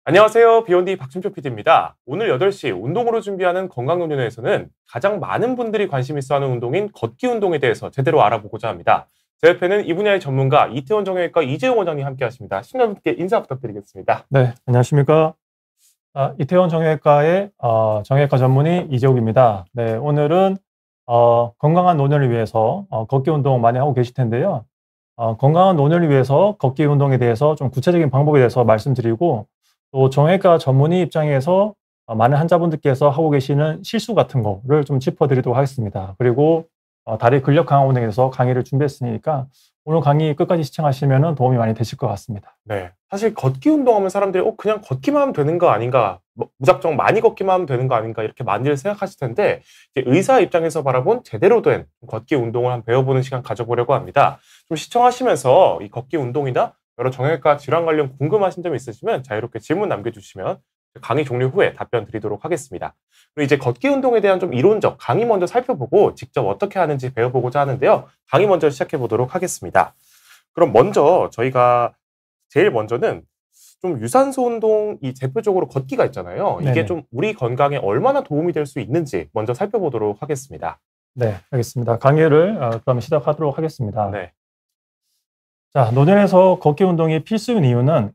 안녕하세요. 비욘디 박준표 PD입니다. 오늘 8시 운동으로 준비하는 건강논의에서는 가장 많은 분들이 관심 있어 하는 운동인 걷기 운동에 대해서 제대로 알아보고자 합니다. 제 옆에는 이 분야의 전문가 이태원 정형외과 이재용 원장님 함께 하십니다. 시청자분께 인사 부탁드리겠습니다. 네, 안녕하십니까. 이태원 정형외과의 정형외과 전문의 이재욱입니다. 네, 오늘은 건강한 노년을 위해서 걷기 운동 많이 하고 계실 텐데요. 건강한 노년을 위해서 걷기 운동에 대해서 좀 구체적인 방법에 대해서 말씀드리고, 또 정형외과 전문의 입장에서 많은 환자분들께서 하고 계시는 실수 같은 거를 좀 짚어드리도록 하겠습니다. 그리고 다리 근력 강화 운동에 대해서 강의를 준비했으니까 오늘 강의 끝까지 시청하시면 도움이 많이 되실 것 같습니다. 네, 사실 걷기 운동하면 사람들이 그냥 걷기만 하면 되는 거 아닌가, 무작정 많이 걷기만 하면 되는 거 아닌가 이렇게 많이들 생각하실 텐데, 이제 의사 입장에서 바라본 제대로 된 걷기 운동을 한번 배워보는 시간 가져보려고 합니다. 좀 시청하시면서 이 걷기 운동이나 여러 정형외과 질환 관련 궁금하신 점이 있으시면 자유롭게 질문 남겨주시면 강의 종료 후에 답변 드리도록 하겠습니다. 그리고 이제 걷기 운동에 대한 좀 이론적 강의 먼저 살펴보고 직접 어떻게 하는지 배워보고자 하는데요. 강의 먼저 시작해 보도록 하겠습니다. 그럼 먼저 저희가 제일 먼저는 좀 유산소 운동, 이 대표적으로 걷기가 있잖아요. 이게 네네. 좀 우리 건강에 얼마나 도움이 될 수 있는지 먼저 살펴보도록 하겠습니다. 네, 알겠습니다. 강의를 그럼 시작하도록 하겠습니다. 네. 자, 노년에서 걷기 운동이 필수인 이유는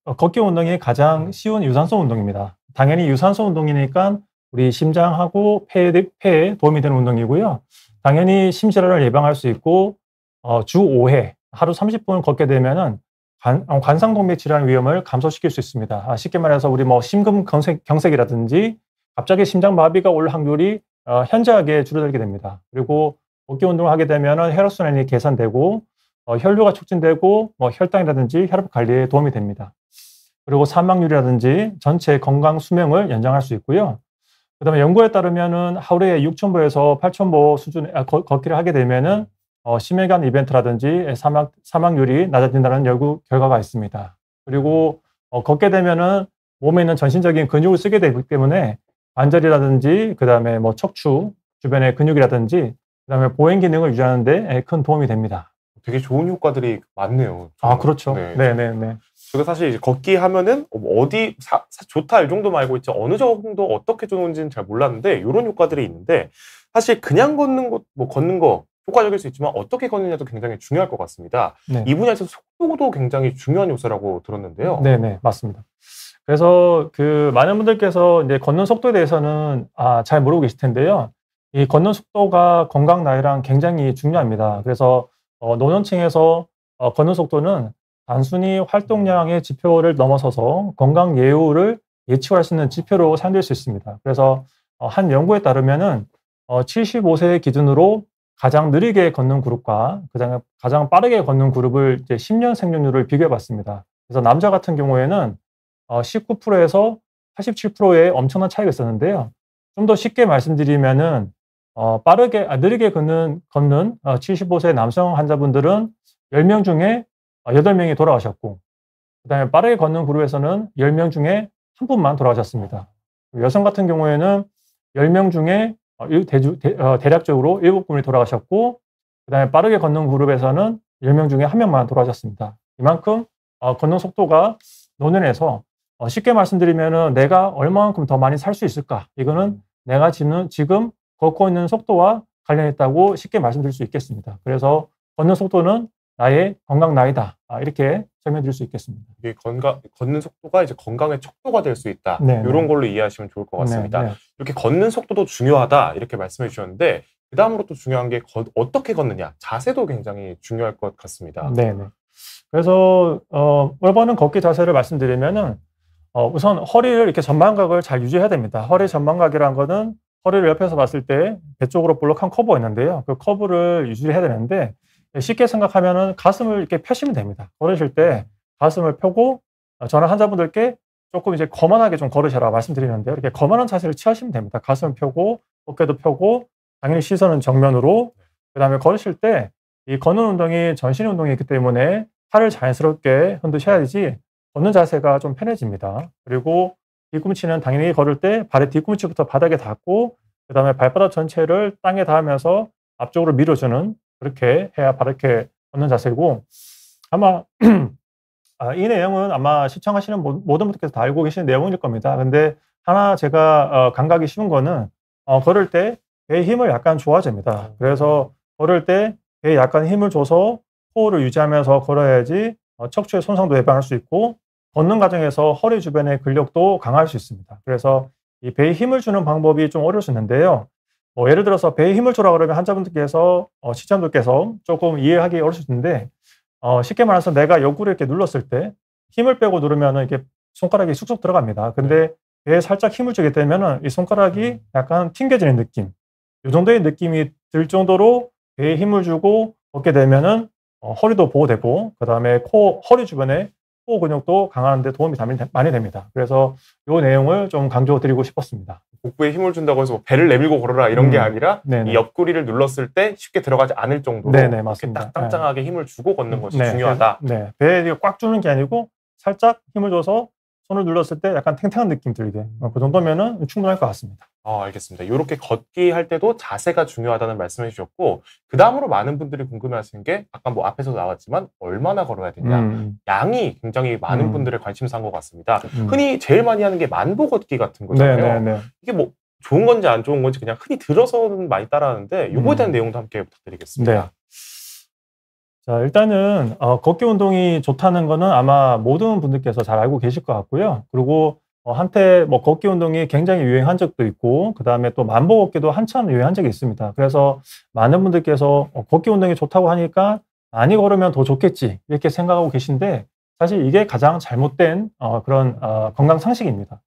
걷기 운동이 가장 쉬운 유산소 운동입니다. 당연히 유산소 운동이니까 우리 심장하고 폐에 도움이 되는 운동이고요. 당연히 심질환을 예방할 수 있고 주 5회 하루 30분 걷게 되면은 관상동맥 질환 위험을 감소시킬 수 있습니다. 쉽게 말해서 우리 심근경색이라든지 갑자기 심장마비가 올 확률이 현저하게 줄어들게 됩니다. 그리고 걷기 운동을 하게 되면은 혈액순환이 개선되고 혈류가 촉진되고 혈당이라든지 혈압 관리에 도움이 됩니다. 그리고 사망률이라든지 전체 건강 수명을 연장할 수 있고요. 그다음에 연구에 따르면은 하루에 6,000보에서 8,000보 수준의 걷기를 하게 되면은 심혈관 이벤트라든지 사망률이 낮아진다는 연구 결과가 있습니다. 그리고 걷게 되면은 몸에 있는 전신적인 근육을 쓰게 되기 때문에 관절이라든지 그다음에 척추 주변의 근육이라든지 그다음에 보행 기능을 유지하는 데 큰 도움이 됩니다. 되게 좋은 효과들이 많네요. 그렇죠. 네. 네네네. 제가 사실 이제 걷기 하면은 어디 좋다 이 정도만 알고 있지 어느 정도 어떻게 좋은지는 잘 몰랐는데 이런 효과들이 있는데, 사실 그냥 걷는 거 효과적일 수 있지만 어떻게 걷느냐도 굉장히 중요할 것 같습니다. 네. 이 분야에서 속도도 굉장히 중요한 요소라고 들었는데요. 네네, 맞습니다. 그래서 많은 분들께서 이제 걷는 속도에 대해서는 잘 모르고 계실 텐데요. 이 걷는 속도가 건강 나이랑 굉장히 중요합니다. 그래서 노년층에서 걷는 속도는 단순히 활동량의 지표를 넘어서서 건강 예후를 예측할 수 있는 지표로 사용될 수 있습니다. 그래서 한 연구에 따르면은 75세 기준으로 가장 느리게 걷는 그룹과 가장 빠르게 걷는 그룹을 이제 10년 생존율을 비교해 봤습니다. 그래서 남자 같은 경우에는 19%에서 87%의 엄청난 차이가 있었는데요. 좀 더 쉽게 말씀드리면은 느리게 걷는 75세 남성 환자분들은 10명 중에 8명이 돌아가셨고, 그다음에 빠르게 걷는 그룹에서는 10명 중에 한 분만 돌아가셨습니다. 여성 같은 경우에는 10명 중에 대략적으로 7분이 돌아가셨고, 그다음에 빠르게 걷는 그룹에서는 10명 중에 1명만 돌아가셨습니다. 이만큼 걷는 속도가 노년에서 쉽게 말씀드리면은 내가 얼마만큼 더 많이 살 수 있을까? 이거는 내가 지금 걷고 있는 속도와 관련있다고 쉽게 말씀드릴 수 있겠습니다. 그래서 걷는 속도는 나의 건강 나이다. 이렇게 설명드릴 수 있겠습니다. 이게 걷는 속도가 이제 건강의 척도가 될 수 있다. 네, 이런 네. 걸로 이해하시면 좋을 것 같습니다. 네. 이렇게 걷는 속도도 중요하다 이렇게 말씀해 주셨는데, 그 다음으로 또 중요한 게 어떻게 걷느냐, 자세도 굉장히 중요할 것 같습니다. 네. 그래서 올바른 걷기 자세를 말씀드리면은 우선 허리를 이렇게 전방각을 잘 유지해야 됩니다. 허리 전방각이라는 거는 허리를 옆에서 봤을 때 배 쪽으로 볼록한 커브가 있는데요. 그 커브를 유지해야 되는데, 쉽게 생각하면은 가슴을 이렇게 펴시면 됩니다. 걸으실 때 가슴을 펴고, 저는 환자분들께 조금 이제 거만하게 좀 걸으셔라 말씀드리는데요. 이렇게 거만한 자세를 취하시면 됩니다. 가슴을 펴고 어깨도 펴고, 당연히 시선은 정면으로. 그다음에 걸으실 때 이 걷는 운동이 전신 운동이기 때문에 팔을 자연스럽게 흔드셔야지 걷는 자세가 좀 편해집니다. 그리고 뒤꿈치는 당연히 걸을 때 발의 뒤꿈치부터 바닥에 닿고, 그다음에 발바닥 전체를 땅에 닿으면서 앞쪽으로 밀어주는, 그렇게 해야 바르게 걷는 자세고, 아마 이 내용은 아마 시청하시는 모든 분들께서 다 알고 계시는 내용일 겁니다. 근데 하나 제가 감각이 쉬운 거는 걸을 때 배의 힘을 약간 줘야 됩니다. 그래서 걸을 때 배에 약간 힘을 줘서 호흡을 유지하면서 걸어야지 척추의 손상도 예방할 수 있고 걷는 과정에서 허리 주변의 근력도 강화할 수 있습니다. 그래서 이 배에 힘을 주는 방법이 좀 어려울 수 있는데요. 예를 들어서 배에 힘을 주라 그러면 환자분들께서 시청자분들께서 조금 이해하기 어려울 수 있는데 쉽게 말해서 내가 옆구리를 이렇게 눌렀을 때 힘을 빼고 누르면은 이렇게 손가락이 쑥쑥 들어갑니다. 근데 배에 살짝 힘을 주게 되면은 이 손가락이 약간 튕겨지는 느낌, 이 정도의 느낌이 들 정도로 배에 힘을 주고 걷게 되면은 허리도 보호되고 그다음에 허리 주변에 코어 근육도 강화하는 데 도움이 많이 됩니다. 그래서 이 내용을 좀 강조드리고 싶었습니다. 복부에 힘을 준다고 해서 뭐 배를 내밀고 걸어라 이런 게 아니라 네네. 이 옆구리를 눌렀을 때 쉽게 들어가지 않을 정도로 네네, 이렇게 맞습니다. 딱 땅땅하게 힘을 주고 걷는 것이 네, 중요하다. 네, 배에 꽉 주는 게 아니고 살짝 힘을 줘서 손을 눌렀을 때 약간 탱탱한 느낌 들게 그 정도면은 충분할 것 같습니다. 알겠습니다. 이렇게 걷기 할 때도 자세가 중요하다는 말씀해 주셨고 그 다음으로 많은 분들이 궁금해하시는 게 아까 뭐 앞에서 나왔지만 얼마나 걸어야 되냐. 양이 굉장히 많은 분들의 관심사인 것 같습니다. 흔히 제일 많이 하는 게 만보 걷기 같은 거잖아요. 네네네. 이게 뭐 좋은 건지 안 좋은 건지 그냥 흔히 들어서는 많이 따라하는데 이거에 대한 내용도 함께 부탁드리겠습니다. 네. 자, 일단은 걷기 운동이 좋다는 거는 아마 모든 분들께서 잘 알고 계실 것 같고요. 그리고 한때 뭐 걷기 운동이 굉장히 유행한 적도 있고 그다음에 또 만보 걷기도 한참 유행한 적이 있습니다. 그래서 많은 분들께서 걷기 운동이 좋다고 하니까 많이 걸으면 더 좋겠지 이렇게 생각하고 계신데 사실 이게 가장 잘못된 그런 건강 상식입니다.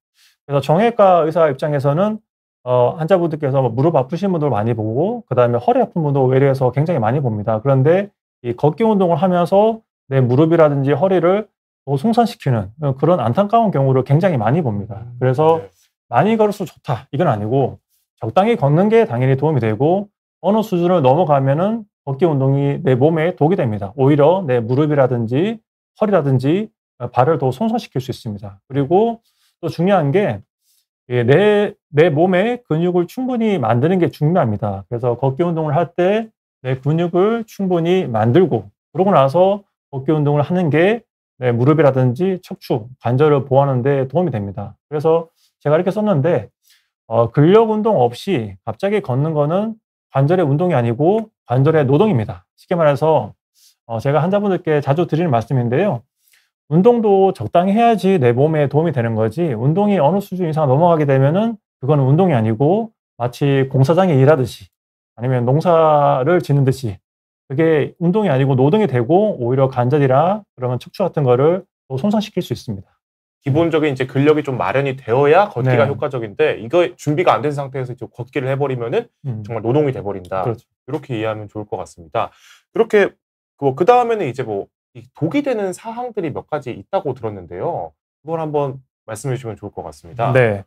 그래서 정형외과 의사 입장에서는 환자분들께서 무릎 아프신 분들 많이 보고 그다음에 허리 아픈 분도 외래에서 굉장히 많이 봅니다. 그런데 이 걷기 운동을 하면서 내 무릎이라든지 허리를 더 손상시키는 그런 안타까운 경우를 굉장히 많이 봅니다. 그래서 많이 걸을수록 좋다 이건 아니고 적당히 걷는 게 당연히 도움이 되고 어느 수준을 넘어가면은 걷기 운동이 내 몸에 독이 됩니다. 오히려 내 무릎이라든지 허리라든지 발을 더 손상시킬 수 있습니다. 그리고 또 중요한 게 내 몸의 근육을 충분히 만드는 게 중요합니다. 그래서 걷기 운동을 할 때 내 근육을 충분히 만들고 그러고 나서 걷기 운동을 하는 게 내 무릎이라든지 척추, 관절을 보호하는 데 도움이 됩니다. 그래서 제가 이렇게 썼는데 근력 운동 없이 갑자기 걷는 거는 관절의 운동이 아니고 관절의 노동입니다. 쉽게 말해서 제가 환자분들께 자주 드리는 말씀인데요. 운동도 적당히 해야지 내 몸에 도움이 되는 거지 운동이 어느 수준 이상 넘어가게 되면은 그건 운동이 아니고 마치 공사장에 일하듯이 아니면 농사를 짓는 듯이 그게 운동이 아니고 노동이 되고 오히려 관절이나 그러면 척추 같은 거를 또 손상시킬 수 있습니다. 기본적인 이제 근력이 좀 마련이 되어야 걷기가 효과적인데 이거 준비가 안 된 상태에서 이제 걷기를 해버리면은 정말 노동이 돼버린다. 그렇죠. 이렇게 이해하면 좋을 것 같습니다. 그렇게 그 다음에는 이제 뭐 이 독이 되는 사항들이 몇 가지 있다고 들었는데요. 그걸 한번 말씀해 주시면 좋을 것 같습니다. 네.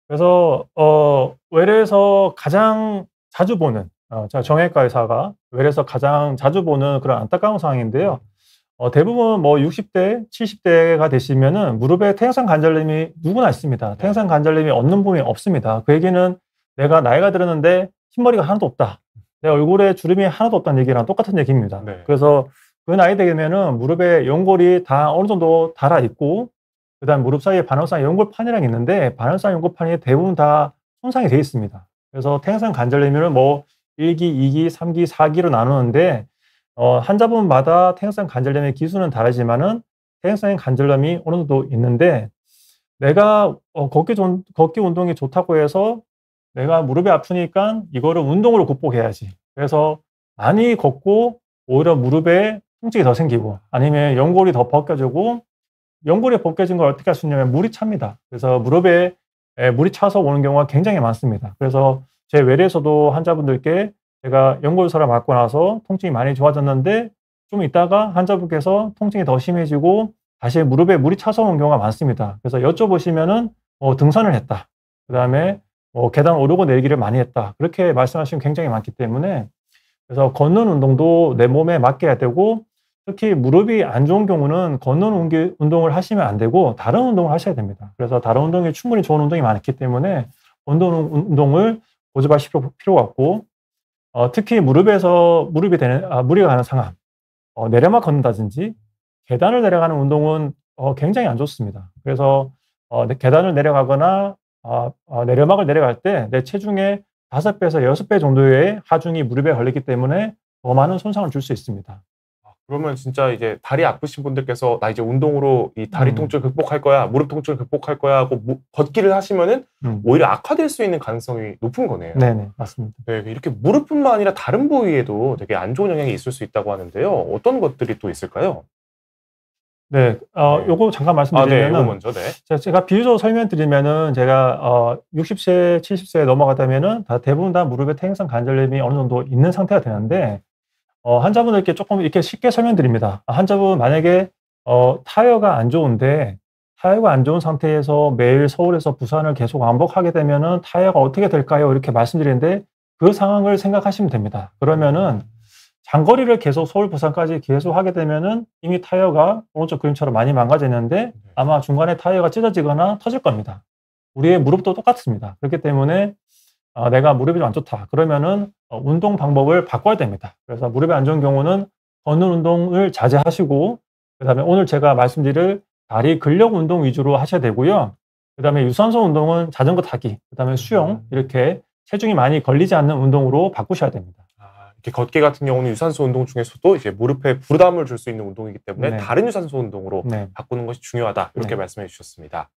그래서 외래에서 가장 자주 보는 제가 정형외과 의사가 외래에서 가장 자주 보는 그런 안타까운 상황인데요. 대부분 뭐 60대, 70대가 되시면은 무릎에 퇴행성 관절염이 누구나 있습니다. 퇴행성 관절염이 없는 분이 없습니다. 그 얘기는 내가 나이가 들었는데 흰머리가 하나도 없다. 내 얼굴에 주름이 하나도 없다는 얘기랑 똑같은 얘기입니다. 그래서 그 나이 되면은 무릎에 연골이 다 어느 정도 닳아 있고 그다음 무릎 사이에 반월상 연골판이랑 있는데 반월상 연골판이 대부분 다 손상이 되어 있습니다. 그래서 퇴행성 관절염을 뭐 1기, 2기, 3기, 4기로 나누는데 환자분마다 퇴행성 관절염의 기수는 다르지만은 퇴행성 관절염이 어느 정도 있는데 내가 걷기 운동이 좋다고 해서 내가 무릎이 아프니까 이거를 운동으로 극복해야지. 그래서 많이 걷고 오히려 무릎에 통증이 더 생기고 아니면 연골이 더 벗겨지고 연골이 벗겨진 걸 어떻게 할 수 있냐면 물이 찹니다. 그래서 무릎에 물이 차서 오는 경우가 굉장히 많습니다. 그래서 제 외래에서도 환자분들께 제가 연골설을 맞고 나서 통증이 많이 좋아졌는데 좀 있다가 환자분께서 통증이 더 심해지고 다시 무릎에 물이 차서 오는 경우가 많습니다. 그래서 여쭤보시면은 등산을 했다. 그다음에 계단 오르고 내리기를 많이 했다. 그렇게 말씀하시면 굉장히 많기 때문에 그래서 걷는 운동도 내 몸에 맞게 해야 되고 특히 무릎이 안 좋은 경우는 걷는 운동을 하시면 안 되고 다른 운동을 하셔야 됩니다. 그래서 다른 운동이 충분히 좋은 운동이 많기 때문에 걷는 운동을 고집하실 필요가 없고 특히 무리가 가는 상황 내려막 걷는다든지 계단을 내려가는 운동은 굉장히 안 좋습니다. 그래서 계단을 내려가거나 내려막을 내려갈 때 내 체중의 5배에서 6배 정도의 하중이 무릎에 걸리기 때문에 더 많은 손상을 줄 수 있습니다. 그러면 진짜 이제 다리 아프신 분들께서 나 이제 운동으로 이 다리 통증을 극복할 거야, 무릎 통증을 극복할 거야 하고 걷기를 하시면은 오히려 악화될 수 있는 가능성이 높은 거네요. 네네, 맞습니다. 네, 이렇게 무릎뿐만 아니라 다른 부위에도 되게 안 좋은 영향이 있을 수 있다고 하는데요. 어떤 것들이 또 있을까요? 네, 요거 잠깐 네, 이거 말씀드리면은 먼저, 네. 제가 비유적으로 설명드리면은 제가 60세, 70세에 넘어가다면은 대부분 다 무릎에 퇴행성 관절염이 어느 정도 있는 상태가 되는데 환자분들께 조금 이렇게 쉽게 설명드립니다. 환자분 만약에 타이어가 안 좋은데 타이어가 안 좋은 상태에서 매일 서울에서 부산을 계속 왕복하게 되면은 타이어가 어떻게 될까요? 이렇게 말씀드리는데 그 상황을 생각하시면 됩니다. 그러면은 장거리를 계속 서울, 부산까지 계속 하게 되면은 이미 타이어가 오른쪽 그림처럼 많이 망가졌는데 아마 중간에 타이어가 찢어지거나 터질 겁니다. 우리의 무릎도 똑같습니다. 그렇기 때문에 내가 무릎이 좀 안 좋다. 그러면은 운동 방법을 바꿔야 됩니다. 그래서 무릎이 안 좋은 경우는 걷는 운동을 자제하시고 그다음에 오늘 제가 말씀드릴 다리 근력 운동 위주로 하셔야 되고요. 그다음에 유산소 운동은 자전거 타기, 그다음에 수영 이렇게 체중이 많이 걸리지 않는 운동으로 바꾸셔야 됩니다. 이렇게 걷기 같은 경우는 유산소 운동 중에서도 이제 무릎에 부담을 줄 수 있는 운동이기 때문에 네. 다른 유산소 운동으로 네. 바꾸는 것이 중요하다. 이렇게 네. 말씀해 주셨습니다.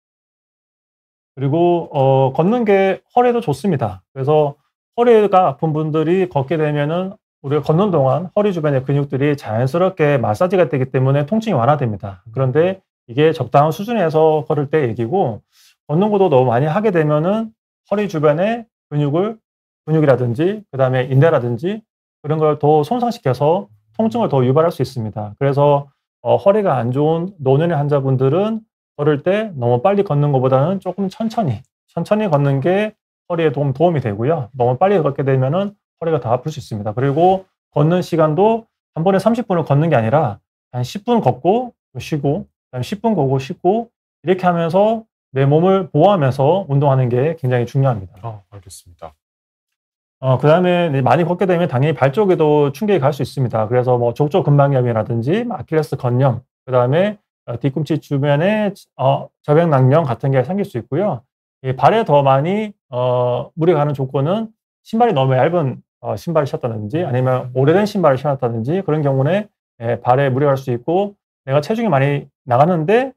그리고 걷는 게 허리에도 좋습니다. 그래서 허리가 아픈 분들이 걷게 되면은 우리가 걷는 동안 허리 주변의 근육들이 자연스럽게 마사지가 되기 때문에 통증이 완화됩니다. 그런데 이게 적당한 수준에서 걸을 때 얘기고 걷는 것도 너무 많이 하게 되면은 허리 주변의 근육이라든지 그다음에 인대라든지 그런 걸 더 손상시켜서 통증을 더 유발할 수 있습니다. 그래서 허리가 안 좋은 노년의 환자분들은 걸을 때 너무 빨리 걷는 것보다는 조금 천천히 걷는 게 허리에 도움이 되고요. 너무 빨리 걷게 되면은 허리가 더 아플 수 있습니다. 그리고 걷는 시간도 한 번에 30분을 걷는 게 아니라 한 10분 걷고 쉬고 그다음에 10분 걷고 쉬고 이렇게 하면서 내 몸을 보호하면서 운동하는 게 굉장히 중요합니다. 알겠습니다. 그다음에 많이 걷게 되면 당연히 발 쪽에도 충격이 갈 수 있습니다. 그래서 뭐 족저근막염이라든지 아킬레스 건염, 그다음에 뒤꿈치 주변에 저백낭염 같은 게 생길 수 있고요. 이 발에 더 많이 무리가 가는 조건은 신발이 너무 얇은 신발을 신었다든지 아니면 오래된 신발을 신었다든지 그런 경우는 발에 무리가 갈 수 있고 내가 체중이 많이 나가는데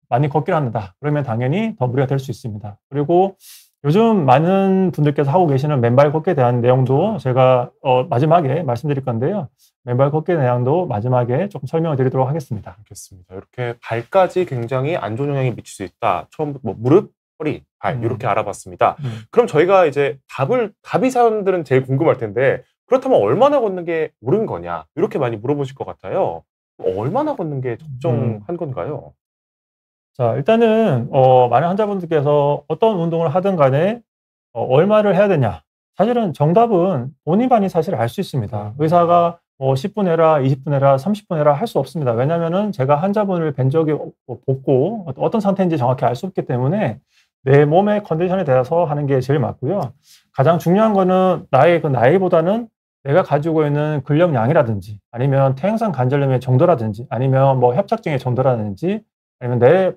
많이 걷기를 한다. 그러면 당연히 더 무리가 될 수 있습니다. 그리고 요즘 많은 분들께서 하고 계시는 맨발 걷기에 대한 내용도 제가 마지막에 말씀드릴 건데요. 맨발 걷기의 내용도 마지막에 조금 설명을 드리도록 하겠습니다. 알겠습니다. 이렇게 발까지 굉장히 안 좋은 영향이 미칠 수 있다. 처음부터 무릎, 허리, 발 이렇게 알아봤습니다. 그럼 저희가 이제 답이 사람들은 제일 궁금할 텐데 그렇다면 얼마나 걷는 게 옳은 거냐 이렇게 많이 물어보실 것 같아요. 얼마나 걷는 게 적정한 건가요? 자, 일단은 많은 환자분들께서 어떤 운동을 하든 간에 얼마를 해야 되냐. 사실은 정답은 본인만이 사실 알 수 있습니다. 의사가 10분 해라, 20분 해라, 30분 해라 할 수 없습니다. 왜냐면은 제가 환자분을 뵌 적이 없고 어떤 상태인지 정확히 알 수 없기 때문에 내 몸의 컨디션에 대해서 하는 게 제일 맞고요. 가장 중요한 거는 나의 그 나이보다는 내가 가지고 있는 근력량이라든지 아니면 퇴행성 관절염의 정도라든지 아니면 뭐 협착증의 정도라든지 아니면 내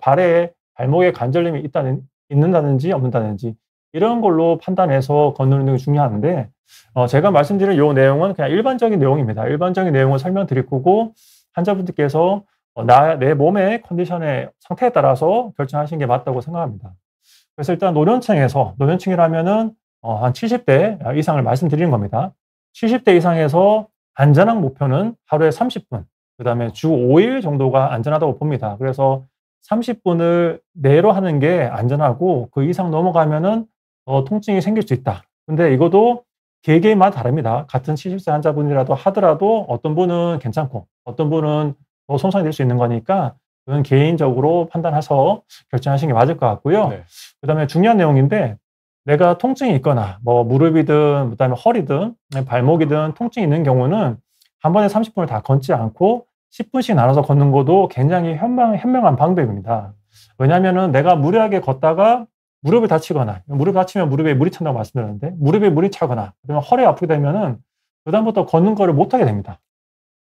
발목에 관절염이 있는다든지 없는다든지 이런 걸로 판단해서 걷는 운동이 중요한데 제가 말씀드린 요 내용은 그냥 일반적인 내용입니다. 일반적인 내용을 설명드릴 거고 환자분들께서 내 몸의 컨디션의 상태에 따라서 결정하시는 게 맞다고 생각합니다. 그래서 일단 노년층이라면은 한 70대 이상을 말씀드리는 겁니다. 70대 이상에서 안전한 목표는 하루에 30분, 그다음에 주 5일 정도가 안전하다고 봅니다. 그래서 30분을 내로 하는 게 안전하고 그 이상 넘어가면은 통증이 생길 수 있다. 근데 이것도 개개인마다 다릅니다. 같은 70세 환자분이라도 하더라도 어떤 분은 괜찮고 어떤 분은 더 손상이 될 수 있는 거니까 그건 개인적으로 판단해서 결정하시는 게 맞을 것 같고요. 네. 그다음에 중요한 내용인데 내가 통증이 있거나 뭐 무릎이든 그다음에 허리든 발목이든 통증이 있는 경우는 한 번에 30분을 다 걷지 않고 10분씩 나눠서 걷는 것도 굉장히 현명한 방법입니다. 왜냐하면은 내가 무리하게 걷다가 무릎을 다치거나 무릎 다치면 무릎에 물이 찬다고 말씀드렸는데 무릎에 물이 차거나 그러면 허리가 아프게 되면은 그다음부터 걷는 거를 못 하게 됩니다.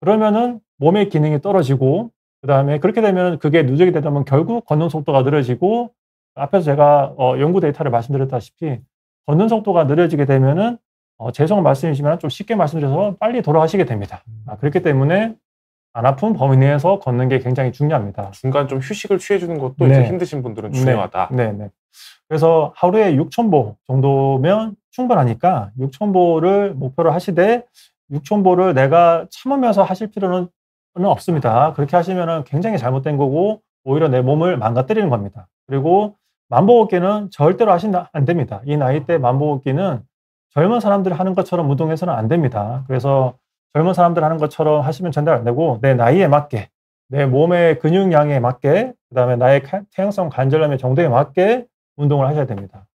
그러면은 몸의 기능이 떨어지고 그다음에 그렇게 되면 그게 누적이 되다 보면 결국 걷는 속도가 느려지고 앞에서 제가 연구 데이터를 말씀드렸다시피 걷는 속도가 느려지게 되면은 죄송한 말씀이지만 좀 쉽게 말씀드려서 빨리 돌아가시게 됩니다. 그렇기 때문에 안 아픈 범위 내에서 걷는 게 굉장히 중요합니다. 중간 좀 휴식을 취해 주는 것도 이제 힘드신 분들은 중요하다. 네네. 그래서 하루에 6,000보 정도면 충분하니까 6,000보를 목표로 하시되 6,000보를 내가 참으면서 하실 필요는 없습니다. 그렇게 하시면은 굉장히 잘못된 거고 오히려 내 몸을 망가뜨리는 겁니다. 그리고 만보 걷기는 절대로 하시면 안 됩니다. 이 나이 때 만보 걷기는 젊은 사람들이 하는 것처럼 운동해서는 안 됩니다. 그래서 젊은 사람들 하는 것처럼 하시면 전달 안 되고 내 나이에 맞게 내 몸의 근육량에 맞게 그다음에 나의 퇴행성 관절염의 정도에 맞게 운동을 하셔야 됩니다.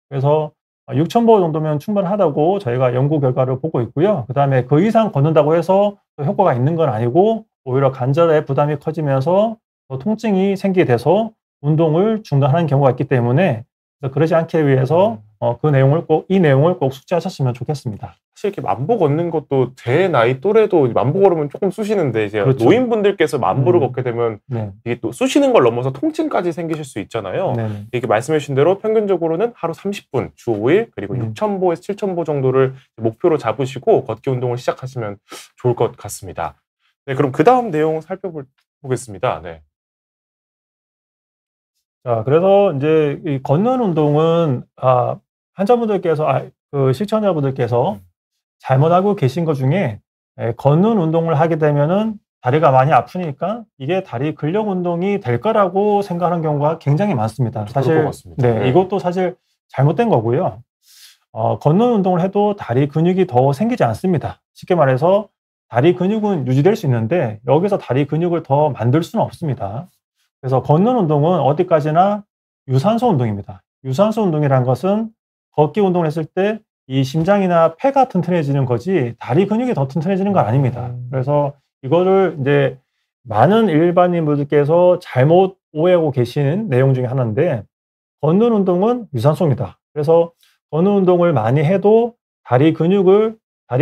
그래서 6,000보 정도면 충분하다고 저희가 연구 결과를 보고 있고요. 그다음에 그 이상 걷는다고 해서 효과가 있는 건 아니고 오히려 관절의 부담이 커지면서 통증이 생기게 돼서 운동을 중단하는 경우가 있기 때문에 그러지 않기 위해서 이 내용을 꼭 숙지하셨으면 좋겠습니다. 사실 이렇게 만보 걷는 것도 제 나이 또래도 만보 걸으면 조금 쑤시는데 이제 그렇죠. 노인분들께서 만보를 걷게 되면 네. 이게 또 쑤시는 걸 넘어서 통증까지 생기실 수 있잖아요. 네네. 이렇게 말씀해 주신 대로 평균적으로는 하루 30분, 주 5일, 그리고 6,000보에서 7,000보 정도를 목표로 잡으시고 걷기 운동을 시작하시면 좋을 것 같습니다. 네, 그럼 그 다음 내용 살펴보겠습니다. 네. 자, 그래서 이제 이 걷는 운동은 환자분들께서 시청자분들께서 잘못 알고 계신 것 중에 걷는 운동을 하게 되면은 다리가 많이 아프니까 이게 다리 근력 운동이 될 거라고 생각하는 경우가 굉장히 많습니다. 사실 네, 이것도 사실 잘못된 거고요. 걷는 운동을 해도 다리 근육이 더 생기지 않습니다. 쉽게 말해서 다리 근육은 유지될 수 있는데 여기서 다리 근육을 더 만들 수는 없습니다. 그래서 걷는 운동은 어디까지나 유산소 운동입니다. 유산소 운동이라는 것은 걷기 운동을 했을 때 이 심장이나 폐가 튼튼해지는 거지 다리 근육이 더 튼튼해지는 건 아닙니다. 그래서 이거를 이제 많은 일반인분들께서 잘못 오해하고 계시는 내용 중에 하나인데 걷는 운동은 유산소입니다. 그래서 걷는 운동을 많이 해도 다리에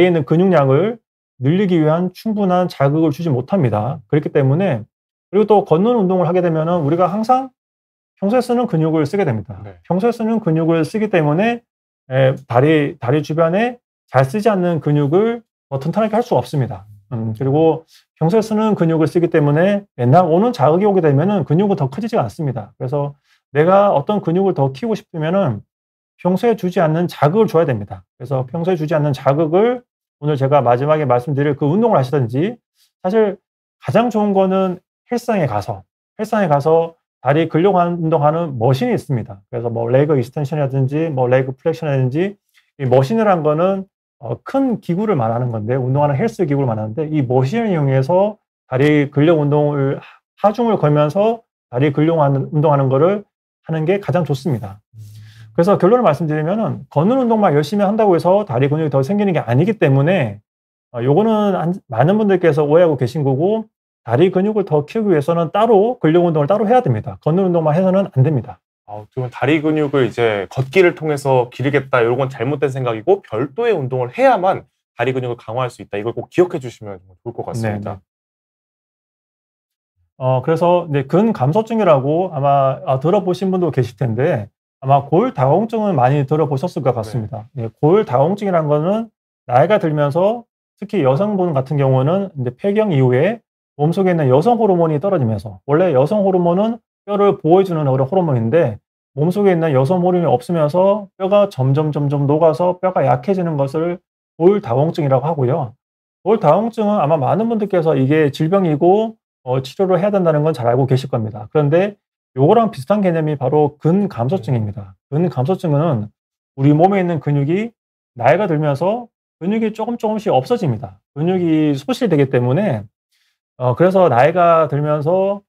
있는 근육량을 늘리기 위한 충분한 자극을 주지 못합니다. 그렇기 때문에 그리고 또 걷는 운동을 하게 되면은 우리가 항상 평소에 쓰는 근육을 쓰게 됩니다. 네. 평소에 쓰는 근육을 쓰기 때문에 다리 주변에 잘 쓰지 않는 근육을 더 튼튼하게 할 수가 없습니다. 그리고 평소에 쓰는 근육을 쓰기 때문에 맨날 오는 자극이 오게 되면은 근육은 더 커지지가 않습니다. 그래서 내가 어떤 근육을 더 키우고 싶으면은 평소에 주지 않는 자극을 줘야 됩니다. 그래서 평소에 주지 않는 자극을 오늘 제가 마지막에 말씀드릴 그 운동을 하시든지 사실 가장 좋은 거는 헬스장에 가서 다리 근력 운동하는 머신이 있습니다. 그래서 뭐 레그 익스텐션이라든지 뭐 레그 플렉션이라든지 이 머신이라는 거는 큰 기구를 말하는 건데 운동하는 헬스 기구를 말하는데 이 머신을 이용해서 다리 근력 운동을 하중을 걸면서 다리 근력 운동하는 거를 하는 게 가장 좋습니다. 그래서 결론을 말씀드리면은 걷는 운동만 열심히 한다고 해서 다리 근육이 더 생기는 게 아니기 때문에 요거는 많은 분들께서 오해하고 계신 거고 다리 근육을 더 키우기 위해서는 따로 근력 운동을 따로 해야 됩니다. 걷는 운동만 해서는 안 됩니다. 그러면 다리 근육을 이제 걷기를 통해서 기르겠다 이런 건 잘못된 생각이고 별도의 운동을 해야만 다리 근육을 강화할 수 있다. 이걸 꼭 기억해 주시면 좋을 것 같습니다. 네. 그래서 이제 근감소증이라고 아마 들어보신 분도 계실 텐데 아마 골다공증은 많이 들어보셨을 것 같습니다. 네. 골다공증이라는 거는 나이가 들면서 특히 여성분 같은 경우는 이제 폐경 이후에 몸속에 있는 여성 호르몬이 떨어지면서 원래 여성 호르몬은 뼈를 보호해주는 호르몬인데 몸속에 있는 여성 호르몬이 없으면서 뼈가 점점 녹아서 뼈가 약해지는 것을 골다공증이라고 하고요. 골다공증은 아마 많은 분들께서 이게 질병이고 치료를 해야 된다는 건 잘 알고 계실 겁니다. 그런데 요거랑 비슷한 개념이 바로 근감소증입니다. 근감소증은 우리 몸에 있는 근육이 나이가 들면서 근육이 조금씩 없어집니다. 근육이 소실되기 때문에 그래서 나이가 들면서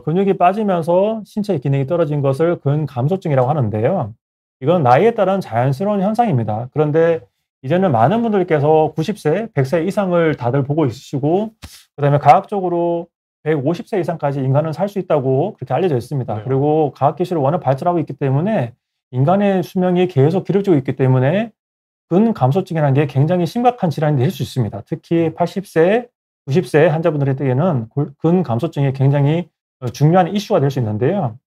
근육이 빠지면서 신체 기능이 떨어진 것을 근감소증이라고 하는데요. 이건 나이에 따른 자연스러운 현상입니다. 그런데 이제는 많은 분들께서 90세, 100세 이상을 다들 보고 있으시고 그다음에 과학적으로 150세 이상까지 인간은 살 수 있다고 그렇게 알려져 있습니다. 네. 그리고 과학기술이 워낙 발전하고 있기 때문에 인간의 수명이 계속 길어지고 있기 때문에 근감소증이라는 게 굉장히 심각한 질환이 될 수 있습니다. 특히 80세 90세 환자분들에게는 근감소증이 굉장히 중요한 이슈가 될 수 있는데요.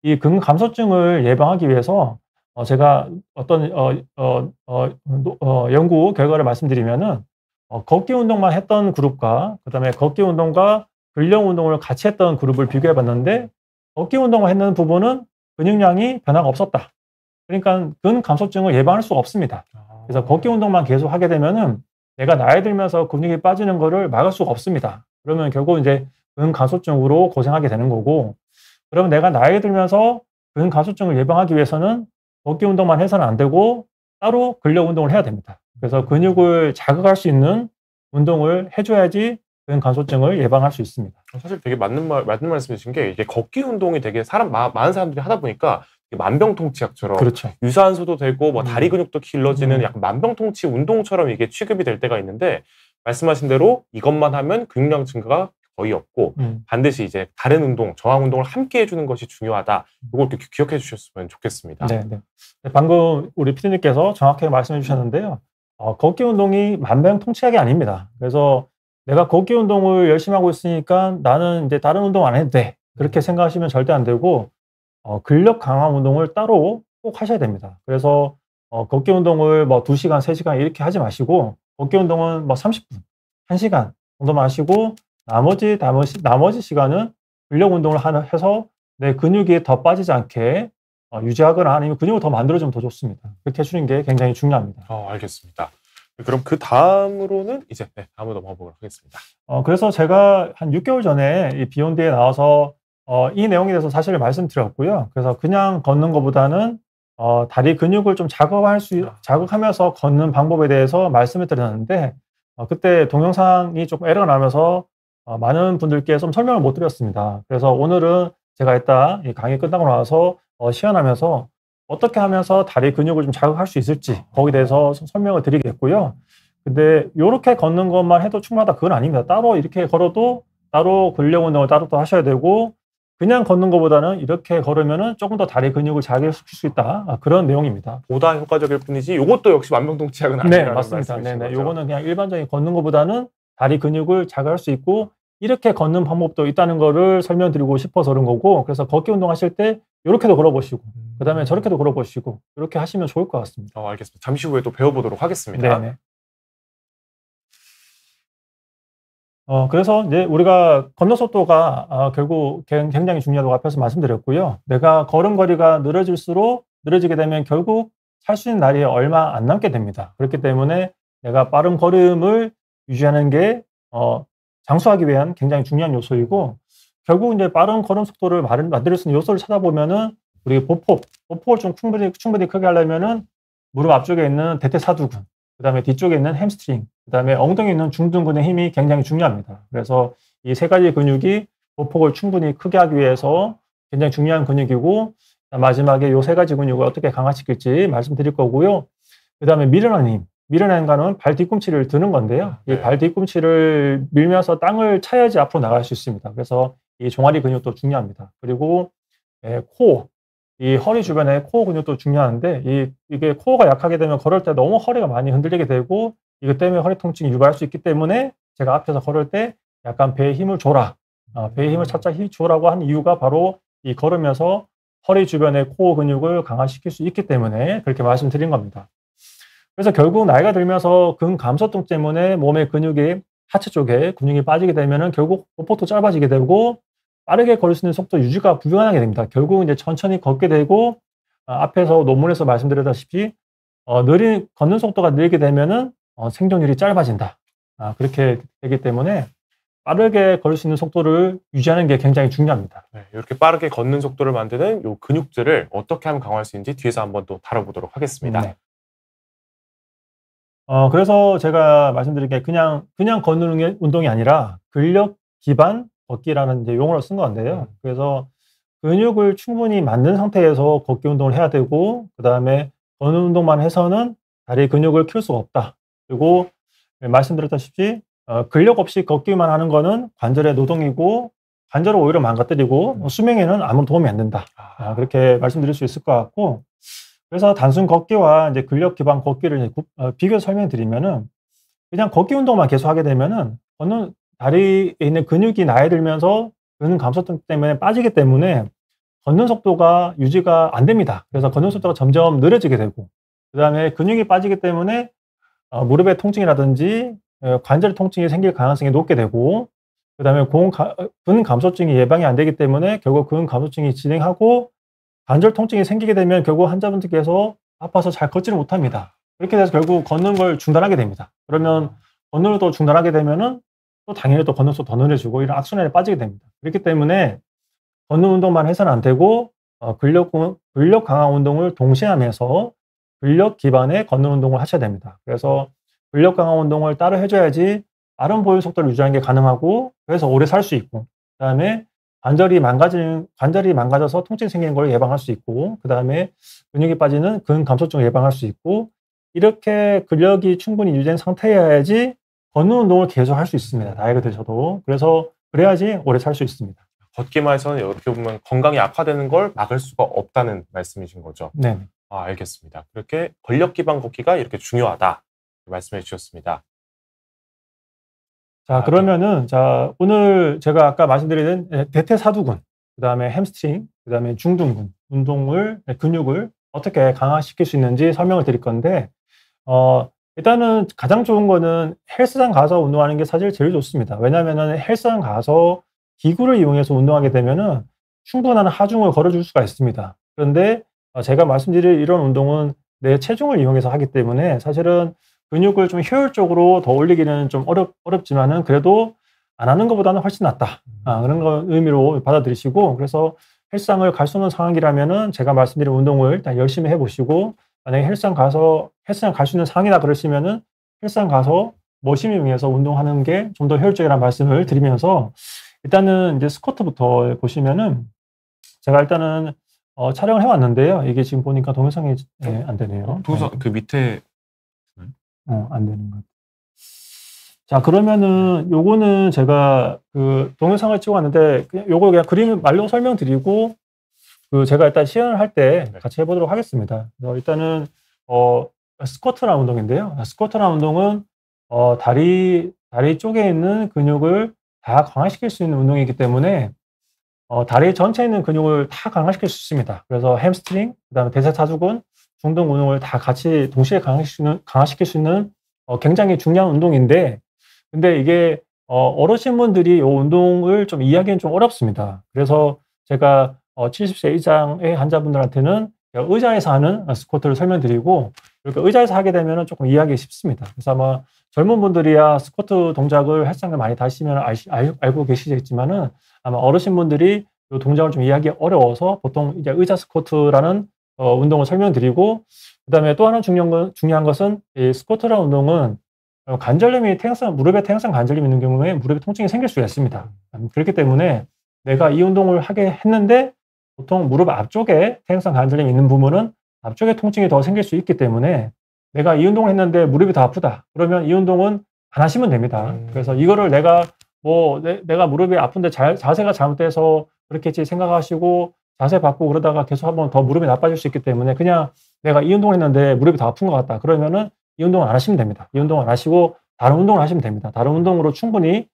이 근감소증을 예방하기 위해서 제가 어떤 연구 결과를 말씀드리면은 걷기 운동만 했던 그룹과 그다음에 걷기 운동과 근력 운동을 같이 했던 그룹을 비교해 봤는데 걷기 운동을 했는 부분은 근육량이 변화가 없었다. 그러니까 근감소증을 예방할 수가 없습니다. 그래서 걷기 운동만 계속 하게 되면은 내가 나이 들면서 근육이 빠지는 거를 막을 수가 없습니다. 그러면 결국 이제 근감소증으로 고생하게 되는 거고, 그러면 내가 나이 들면서 근감소증을 예방하기 위해서는 걷기 운동만 해서는 안 되고 따로 근력 운동을 해야 됩니다. 그래서 근육을 자극할 수 있는 운동을 해줘야지 근감소증을 예방할 수 있습니다. 사실 되게 맞는 말씀이신 게 이게 걷기 운동이 되게 많은 사람들이 하다 보니까 만병통치약처럼 그렇죠. 유산소도 되고 뭐 다리 근육도 길러지는 음. 약간 만병통치 운동처럼 이게 취급이 될 때가 있는데 말씀하신 대로 이것만 하면 근육량 증가가 거의 없고 반드시 이제 다른 운동, 저항 운동을 함께 해주는 것이 중요하다. 이걸 기억해 주셨으면 좋겠습니다. 네. 방금 우리 피디님께서 정확하게 말씀해 주셨는데요. 걷기 운동이 만병통치약이 아닙니다. 그래서 내가 걷기 운동을 열심히 하고 있으니까 나는 이제 다른 운동 안 해도 돼. 그렇게 생각하시면 절대 안 되고 근력 강화 운동을 따로 꼭 하셔야 됩니다. 그래서 걷기 운동을 뭐 2시간, 3시간 이렇게 하지 마시고 걷기 운동은 뭐 30분, 1시간 정도만 하시고 나머지 시간은 근력 운동을 해서 내 근육이 더 빠지지 않게 유지하거나 아니면 근육을 더 만들어주면 더 좋습니다. 그렇게 해주는 게 굉장히 중요합니다. 알겠습니다. 그럼 그 다음으로는 이제 다음으로 넘어가 보도록 하겠습니다. 그래서 제가 한 6개월 전에 이 비욘드에 나와서 이 내용에 대해서 사실을 말씀드렸고요. 그래서 그냥 걷는 것보다는 다리 근육을 좀 자극하면서 걷는 방법에 대해서 말씀을 드렸는데 그때 동영상이 조금 에러가 나면서 많은 분들께 좀 설명을 못 드렸습니다. 그래서 오늘은 제가 이따 이 강의 끝나고 나서 시연하면서 어떻게 하면서 다리 근육을 좀 자극할 수 있을지 거기에 대해서 설명을 드리겠고요. 근데 요렇게 걷는 것만 해도 충분하다 그건 아닙니다. 따로 이렇게 걸어도 따로 근력 운동을 따로 또 하셔야 되고 그냥 걷는 것보다는 이렇게 걸으면은 조금 더 다리 근육을 자극시킬 수 있다. 그런 내용입니다. 보다 효과적일 뿐이지 이것도 역시 만병통치약은 네, 아니라는 맞습니다. 말씀이신 네네. 거죠? 요거는 그냥 일반적인 걷는 것보다는 다리 근육을 자극할 수 있고 이렇게 걷는 방법도 있다는 거를 설명드리고 싶어서 그런 거고, 그래서 걷기 운동하실 때 요렇게도 걸어보시고 그다음에 저렇게도 걸어보시고 이렇게 하시면 좋을 것 같습니다. 알겠습니다. 잠시 후에 또 배워보도록 하겠습니다. 네네. 그래서 이제 우리가 걷는 속도가 결국 굉장히 중요하다고 앞에서 말씀드렸고요. 내가 걸음걸이가 늘어지게 되면 결국 살 수 있는 날이 얼마 안 남게 됩니다. 그렇기 때문에 내가 빠른 걸음을 유지하는 게 장수하기 위한 굉장히 중요한 요소이고, 결국 이제 빠른 걸음 속도를 만들 수 있는 요소를 찾아보면은 우리 보폭을 좀 충분히 크게 하려면은 무릎 앞쪽에 있는 대퇴사두근, 그다음에 뒤쪽에 있는 햄스트링, 그다음에 엉덩이에 있는 중둔근의 힘이 굉장히 중요합니다. 그래서 이 세 가지 근육이 보폭을 충분히 크게 하기 위해서 굉장히 중요한 근육이고, 마지막에 요 세 가지 근육을 어떻게 강화시킬지 말씀드릴 거고요. 그다음에 밀어내는 힘. 밀어내는 거는 발 뒤꿈치를 드는 건데요. 이 발 뒤꿈치를 밀면서 땅을 차야지 앞으로 나갈 수 있습니다. 그래서 이 종아리 근육도 중요합니다. 그리고 코어, 이 허리 주변에 코어 근육도 중요한데 이게 코어가 약하게 되면 걸을 때 너무 허리가 많이 흔들리게 되고 이것 때문에 허리 통증이 유발할 수 있기 때문에 제가 앞에서 걸을 때 약간 배에 힘을 줘라. 배에 힘을 살짝 줘라고 한 이유가 바로 이 걸으면서 허리 주변의 코어 근육을 강화시킬 수 있기 때문에 그렇게 말씀드린 겁니다. 그래서 결국 나이가 들면서 근감소증 때문에 몸의 근육이 하체 쪽에 근육이 빠지게 되면은 결국 보폭도 짧아지게 되고 빠르게 걸을 수 있는 속도 유지가 불가능하게 됩니다. 결국 이제 천천히 걷게 되고 앞에서 논문에서 말씀드렸다시피 걷는 속도가 느리게 되면은 생존율이 짧아진다. 그렇게 되기 때문에 빠르게 걸을 수 있는 속도를 유지하는 게 굉장히 중요합니다. 이렇게 빠르게 걷는 속도를 만드는 요 근육들을 어떻게 하면 강화할 수 있는지 뒤에서 한번 또 다뤄보도록 하겠습니다. 네. 그래서 제가 말씀드린 게 그냥 걷는 운동이 아니라 근력 기반 걷기라는 이제 용어를 쓴 건데요. 그래서 근육을 충분히 만든 상태에서 걷기 운동을 해야 되고, 그다음에 걷는 운동만 해서는 다리 근육을 키울 수가 없다. 그리고 말씀드렸다시피 근력 없이 걷기만 하는 거는 관절의 노동이고 관절을 오히려 망가뜨리고 수명에는 아무 도움이 안 된다. 그렇게 말씀드릴 수 있을 것 같고, 그래서 단순 걷기와 이제 근력 기반 걷기를 비교해서 설명드리면은 그냥 걷기 운동만 계속 하게 되면은 다리에 있는 근육이 나이 들면서 근육 감소증 때문에 빠지기 때문에 걷는 속도가 유지가 안 됩니다. 그래서 걷는 속도가 점점 느려지게 되고, 그다음에 근육이 빠지기 때문에 무릎의 통증이라든지 관절 통증이 생길 가능성이 높게 되고, 그다음에 근 감소증이 예방이 안 되기 때문에 결국 근 감소증이 진행하고 관절 통증이 생기게 되면 결국 환자분들께서 아파서 잘 걷지를 못합니다. 그렇게 돼서 결국 걷는 걸 중단하게 됩니다. 그러면 걷는 걸 또 중단하게 되면은 또 당연히 또 걷는 속도 더 느려지고 이런 악순환에 빠지게 됩니다. 그렇기 때문에 걷는 운동만 해서는 안 되고 근력 강화 운동을 동시에 하면서 근력 기반의 걷는 운동을 하셔야 됩니다. 그래서 근력 강화 운동을 따로 해 줘야지 빠른 보유 속도를 유지하는 게 가능하고, 그래서 오래 살 수 있고, 그다음에 관절이 망가져서 통증이 생기는 걸 예방할 수 있고, 그다음에 근육이 빠지는 근 감소증을 예방할 수 있고, 이렇게 근력이 충분히 유지된 상태여야지 걷는 운동을 계속 할 수 있습니다, 나이가 드셔도. 그래서 그래야지 오래 살 수 있습니다. 걷기만 해서는 이렇게 보면 건강이 악화되는 걸 막을 수가 없다는 말씀이신 거죠. 네. 알겠습니다. 그렇게 근력 기반 걷기가 이렇게 중요하다 말씀해 주셨습니다. 자, 그러면은, 오늘 제가 아까 말씀드린 대퇴사두근, 그 다음에 햄스트링, 그 다음에 중둔근 근육을 어떻게 강화시킬 수 있는지 설명을 드릴 건데, 일단은 가장 좋은 거는 헬스장 가서 운동하는 게 사실 제일 좋습니다. 왜냐면은 헬스장 가서 기구를 이용해서 운동하게 되면은 충분한 하중을 걸어줄 수가 있습니다. 그런데 제가 말씀드릴 이런 운동은 내 체중을 이용해서 하기 때문에 사실은 근육을 좀 효율적으로 더 올리기는 좀 어렵지만은 그래도 안 하는 것보다는 훨씬 낫다. 그런 거 의미로 받아들이시고, 그래서 헬스장을 갈 수 있는 상황이라면은 제가 말씀드린 운동을 일단 열심히 해보시고, 만약에 헬스장 갈 수 있는 상황이다 그러시면은 헬스장 가서 머신을 이용해서 운동하는 게 좀 더 효율적이라는 말씀을 드리면서, 일단은 이제 스쿼트부터 보시면은 제가 일단은 촬영을 해왔는데요. 이게 지금 보니까 동영상이 안 되네요. 동영상 그 밑에 안 되는 것 같아요. 자, 그러면은 요거는 제가 그 동영상을 찍어왔는데 요거 그냥 그림을 말로 설명드리고 제가 일단 시연을 할 때 같이 해보도록 하겠습니다. 그래서 일단은 스쿼트라는 운동인데요. 스쿼트라는 운동은 다리 쪽에 있는 근육을 다 강화시킬 수 있는 운동이기 때문에 다리 전체에 있는 근육을 다 강화시킬 수 있습니다. 그래서 햄스트링, 그다음에 대퇴사두근, 중둔 근육을 다 같이 동시에 강화시킬 수 있는 굉장히 중요한 운동인데, 근데 이게 어르신분들이 이 운동을 좀 이해하기는 좀 어렵습니다. 그래서 제가 70세 이상의 환자분들한테는 의자에서 하는 스쿼트를 설명드리고, 이렇게 의자에서 하게 되면 조금 이해하기 쉽습니다. 그래서 아마 젊은 분들이야 스쿼트 동작을 헬스장을 많이 다니시면 알고 계시겠지만은, 아마 어르신분들이 이 동작을 좀 이해하기 어려워서 보통 이제 의자 스쿼트라는 운동을 설명드리고, 그다음에 또 하나 중요한 것은 이 스쿼트라는 운동은 무릎에 퇴행성 관절염이 있는 경우에 무릎에 통증이 생길 수가 있습니다. 그렇기 때문에 내가 이 운동을 하게 했는데 보통 무릎 앞쪽에 퇴행성 관절염이 있는 부분은 앞쪽에 통증이 더 생길 수 있기 때문에 내가 이 운동을 했는데 무릎이 더 아프다. 그러면 이 운동은 안 하시면 됩니다. 그래서 이거를 내가 무릎이 아픈데 자세가 잘못돼서 그렇겠지 생각하시고 자세 바꾸고 그러다가 계속 한번 더 무릎이 나빠질 수 있기 때문에 그냥 내가 이 운동을 했는데 무릎이 더 아픈 것 같다. 그러면은 이 운동을 안 하시면 됩니다. 이 운동을 안 하시고 다른 운동을 하시면 됩니다. 다른 운동으로 충분히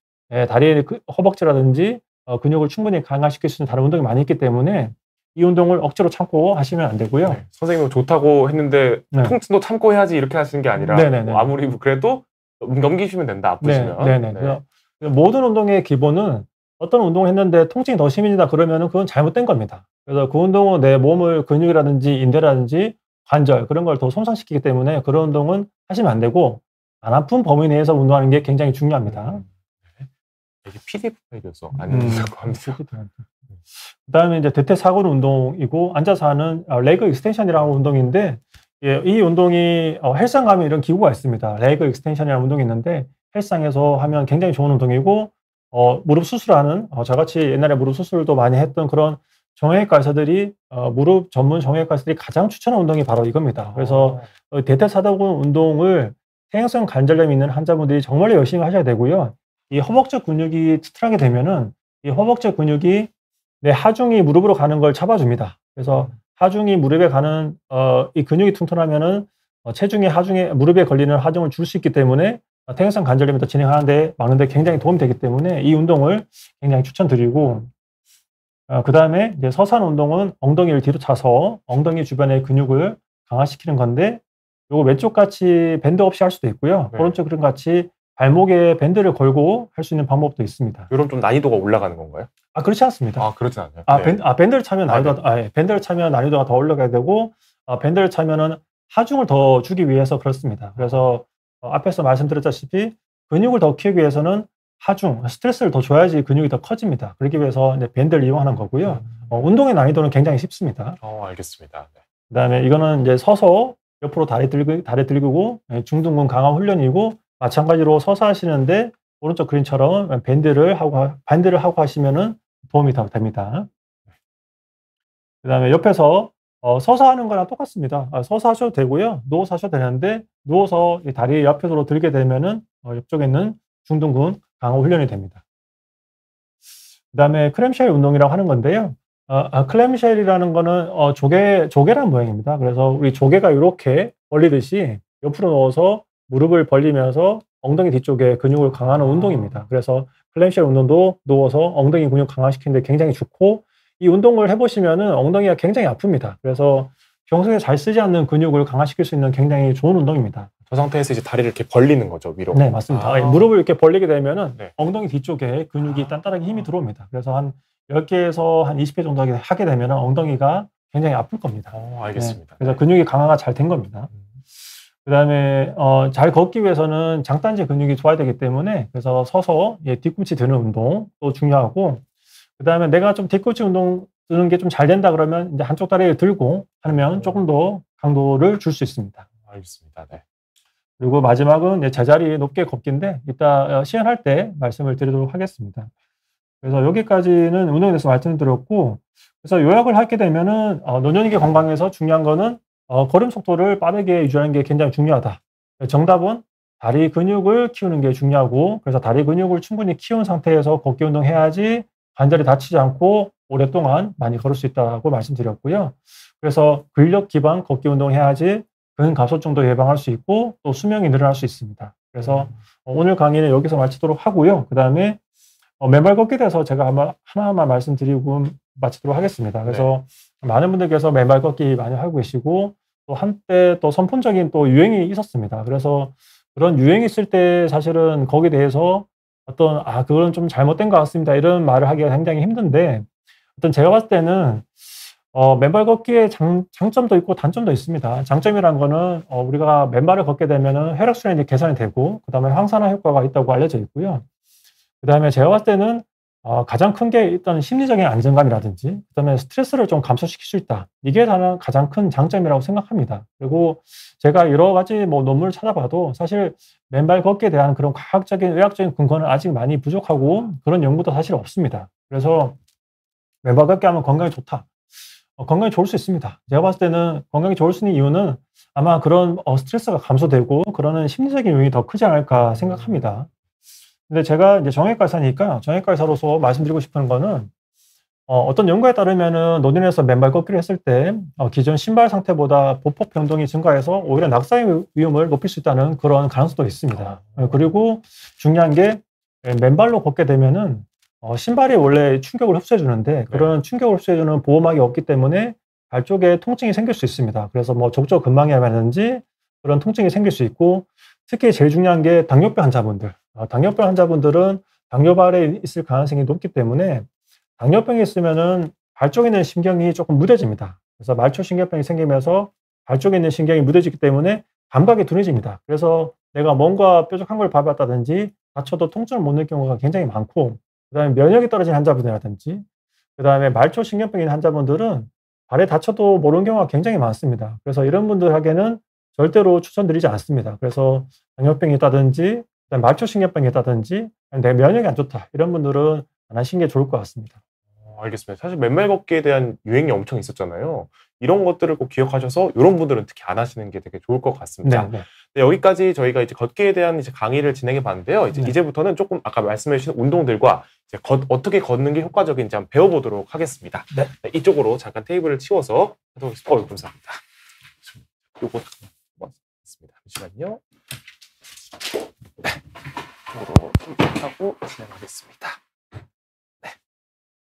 다리의 허벅지라든지 근육을 충분히 강화시킬 수 있는 다른 운동이 많이 있기 때문에 이 운동을 억지로 참고 하시면 안 되고요. 선생님은 좋다고 했는데 통증도 참고 해야지 이렇게 하시는 게 아니라 아무리 그래도 넘기시면 된다, 아프시면. 모든 운동의 기본은 어떤 운동을 했는데 통증이 더 심해진다 그러면은 그건 잘못된 겁니다. 그래서 그 운동은 내 몸을 근육이라든지 인대라든지 관절 그런 걸 더 손상시키기 때문에 그런 운동은 하시면 안 되고 안 아픈 범위 내에서 운동하는 게 굉장히 중요합니다. 이게 PDF 파일이어서 안 된다고 합니다. 그다음에 이제 대퇴사근 운동이고 앉아서 하는 레그 익스텐션이라는 운동인데 이 운동이 헬스장 가면 이런 기구가 있습니다. 레그 익스텐션이라는 운동이 있는데 헬스장에서 하면 굉장히 좋은 운동이고 무릎 수술하는 저같이 옛날에 무릎 수술도 많이 했던 그런 정형외과 의사들이 무릎 전문 정형외과 의사들이 가장 추천하는 운동이 바로 이겁니다. 그래서 대퇴사두근 운동을 퇴행성 관절염이 있는 환자분들이 정말로 열심히 하셔야 되고요. 이 허벅지 근육이 튼튼하게 되면은 이 허벅지 근육이 내 하중이 무릎으로 가는 걸 잡아줍니다. 그래서 하중이 무릎에 가는 이 근육이 튼튼하면은 체중이 무릎에 걸리는 하중을 줄 수 있기 때문에 퇴행성 관절염부터 진행하는데 막는데 굉장히 도움이 되기 때문에 이 운동을 굉장히 추천드리고 그다음에 이제 서산 운동은 엉덩이를 뒤로 차서 엉덩이 주변의 근육을 강화시키는 건데 요거 왼쪽 같이 밴드 없이 할 수도 있고요. 네. 오른쪽은 같이 발목에 밴드를 걸고 할 수 있는 방법도 있습니다. 이런 좀 난이도가 올라가는 건가요? 그렇지 않습니다. 아, 그렇진 않아요. 네. 밴드를 차면 난이도가 네. 밴드를 차면 난이도가 더 올라가야 되고 밴드를 차면은 하중을 더 주기 위해서 그렇습니다. 그래서 앞에서 말씀드렸다시피 근육을 더 키우기 위해서는 하중, 스트레스를 더 줘야지 근육이 더 커집니다. 그러기 위해서 이제 밴드를 이용하는 거고요. 운동의 난이도는 굉장히 쉽습니다. 알겠습니다. 네. 그다음에 이거는 이제 서서 옆으로 다리 들고 중둔근 강화 훈련이고 마찬가지로 서서 하시는데 오른쪽 그림처럼 밴드를 하고 하시면은 도움이 더 됩니다. 그다음에 옆에서 서서 하는 거랑 똑같습니다. 서서 하셔도 되고요. 누워서 하셔도 되는데 누워서 이 다리 옆으로 들게 되면은 옆쪽에 있는 중둔근 강화 훈련이 됩니다. 그다음에 클램쉘 운동이라고 하는 건데요. 클램쉘이라는 거는 조개란 모양입니다. 그래서 우리 조개가 이렇게 벌리듯이 옆으로 누워서 무릎을 벌리면서 엉덩이 뒤쪽에 근육을 강화하는 운동입니다. 그래서 클램쉘 운동도 누워서 엉덩이 근육 강화시키는 데 굉장히 좋고 이 운동을 해보시면은 엉덩이가 굉장히 아픕니다. 그래서 평소에 잘 쓰지 않는 근육을 강화시킬 수 있는 굉장히 좋은 운동입니다. 저 상태에서 이제 다리를 이렇게 벌리는 거죠, 위로. 네, 맞습니다. 무릎을 이렇게 벌리게 되면은 네. 엉덩이 뒤쪽에 근육이 단단하게 힘이 들어옵니다. 그래서 한 10개에서 한 20회 정도 하게 되면은 엉덩이가 굉장히 아플 겁니다. 알겠습니다. 네, 그래서 근육이 강화가 잘 된 겁니다. 그다음에 잘 걷기 위해서는 장단지 근육이 좋아야 되기 때문에 그래서 서서 뒤꿈치 드는 운동도 중요하고 그다음에 내가 좀 뒤꿈치 운동 드는 게 좀 잘 된다 그러면 이제 한쪽 다리를 들고 하면 조금 더 강도를 줄 수 있습니다. 알겠습니다. 네. 그리고 마지막은 이제 제자리 높게 걷기인데 이따 시연할 때 말씀을 드리도록 하겠습니다. 그래서 여기까지는 운동에 대해서 말씀드렸고 그래서 요약을 하게 되면은 노년기 건강에서 중요한 거는 걸음 속도를 빠르게 유지하는 게 굉장히 중요하다. 정답은 다리 근육을 키우는 게 중요하고 그래서 다리 근육을 충분히 키운 상태에서 걷기 운동해야지 관절이 다치지 않고 오랫동안 많이 걸을 수 있다고 말씀드렸고요. 그래서 근력 기반 걷기 운동해야지 근갑소증도 예방할 수 있고 또 수명이 늘어날 수 있습니다. 그래서 오늘 강의는 여기서 마치도록 하고요. 그다음에 맨발 걷기에 대해서 제가 하나만 말씀드리고 마치도록 하겠습니다. 그래서 많은 분들께서 맨발 걷기 많이 하고 계시고 또 한때 또 선풍적인 또 유행이 있었습니다. 그래서 그런 유행이 있을 때 사실은 거기에 대해서 그건 좀 잘못된 것 같습니다. 이런 말을 하기가 굉장히 힘든데 제가 봤을 때는 맨발 걷기의 장점도 있고 단점도 있습니다. 장점이란 거는 우리가 맨발을 걷게 되면은 혈액순환이 개선이 되고 그다음에 항산화 효과가 있다고 알려져 있고요. 그다음에 제가 봤을 때는 가장 큰 게 일단 심리적인 안정감이라든지 그다음에 스트레스를 좀 감소시킬 수 있다. 이게 저는 가장 큰 장점이라고 생각합니다. 그리고 제가 여러 가지 논문을 찾아봐도 사실 맨발 걷기에 대한 그런 과학적인 의학적인 근거는 아직 많이 부족하고 그런 연구도 사실 없습니다. 그래서 맨발 걷기 하면 건강에 좋다. 건강에 좋을 수 있습니다. 제가 봤을 때는 건강에 좋을 수 있는 이유는 아마 그런 스트레스가 감소되고 그러는 심리적인 요인이 더 크지 않을까 생각합니다. 근데 제가 이제 정형외과 의사니까 정형외과 의사로서 말씀드리고 싶은 거는 어떤 연구에 따르면은 노년에서 맨발 걷기를 했을 때 기존 신발 상태보다 보폭 변동이 증가해서 오히려 낙상의 위험을 높일 수 있다는 그런 가능성도 있습니다. 그리고 중요한 게 맨발로 걷게 되면은 신발이 원래 충격을 흡수해 주는데 그런 충격을 흡수해 주는 보호막이 없기 때문에 발 쪽에 통증이 생길 수 있습니다. 그래서 족저 근막이라든지 그런 통증이 생길 수 있고 특히 제일 중요한 게 당뇨병 환자분들. 당뇨병 환자분들은 당뇨발에 있을 가능성이 높기 때문에 당뇨병이 있으면은 발 쪽에 있는 신경이 조금 무뎌집니다. 그래서 말초신경병이 생기면서 발 쪽에 있는 신경이 무뎌지기 때문에 감각이 둔해집니다. 그래서 내가 뭔가 뾰족한 걸 밟았다든지 다쳐도 통증을 못 느끼는 경우가 굉장히 많고 그다음에 면역이 떨어진 환자분이라든지 그다음에 말초신경병 있는 환자분들은 발에 다쳐도 모르는 경우가 굉장히 많습니다. 그래서 이런 분들에게는 절대로 추천드리지 않습니다. 그래서 당뇨병이 있다든지 그다음에 말초신경병이 있다든지 내 면역이 안 좋다. 이런 분들은 안 하시는 게 좋을 것 같습니다. 알겠습니다. 사실 맨발 걷기에 대한 유행이 엄청 있었잖아요. 이런 것들을 꼭 기억하셔서 이런 분들은 특히 안 하시는 게 되게 좋을 것 같습니다. 네, 여기까지 저희가 이제 걷기에 대한 이제 강의를 진행해 봤는데요. 이제부터는 조금 아까 말씀해 주신 운동들과 이제 어떻게 걷는 게 효과적인지 한번 배워보도록 하겠습니다. 네, 이쪽으로 잠깐 테이블을 치워서 하도록 하겠습니다. 감사합니다. 요거 잠깐만. 잠시만요. 이쪽으로 하고 진행하겠습니다. 네.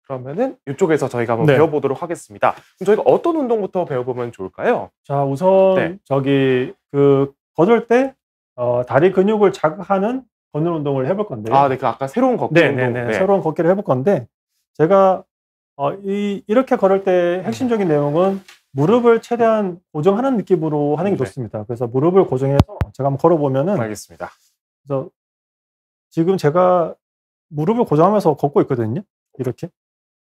그러면은 이쪽에서 저희가 한번 네. 배워보도록 하겠습니다. 그럼 저희가 어떤 운동부터 배워보면 좋을까요? 자, 우선 네. 저기 걷을 때 다리 근육을 자극하는 걷는 운동을 해볼 건데요. 아, 네, 그 아까 새로운 걷기 운동. 네네네. 새로운 걷기를 해볼 건데, 제가 이렇게 걸을 때 핵심적인 내용은 무릎을 최대한 고정하는 느낌으로 하는 게 네. 좋습니다. 그래서 무릎을 고정해서 제가 한번 걸어보면은, 알겠습니다. 그래서 지금 제가 무릎을 고정하면서 걷고 있거든요. 이렇게.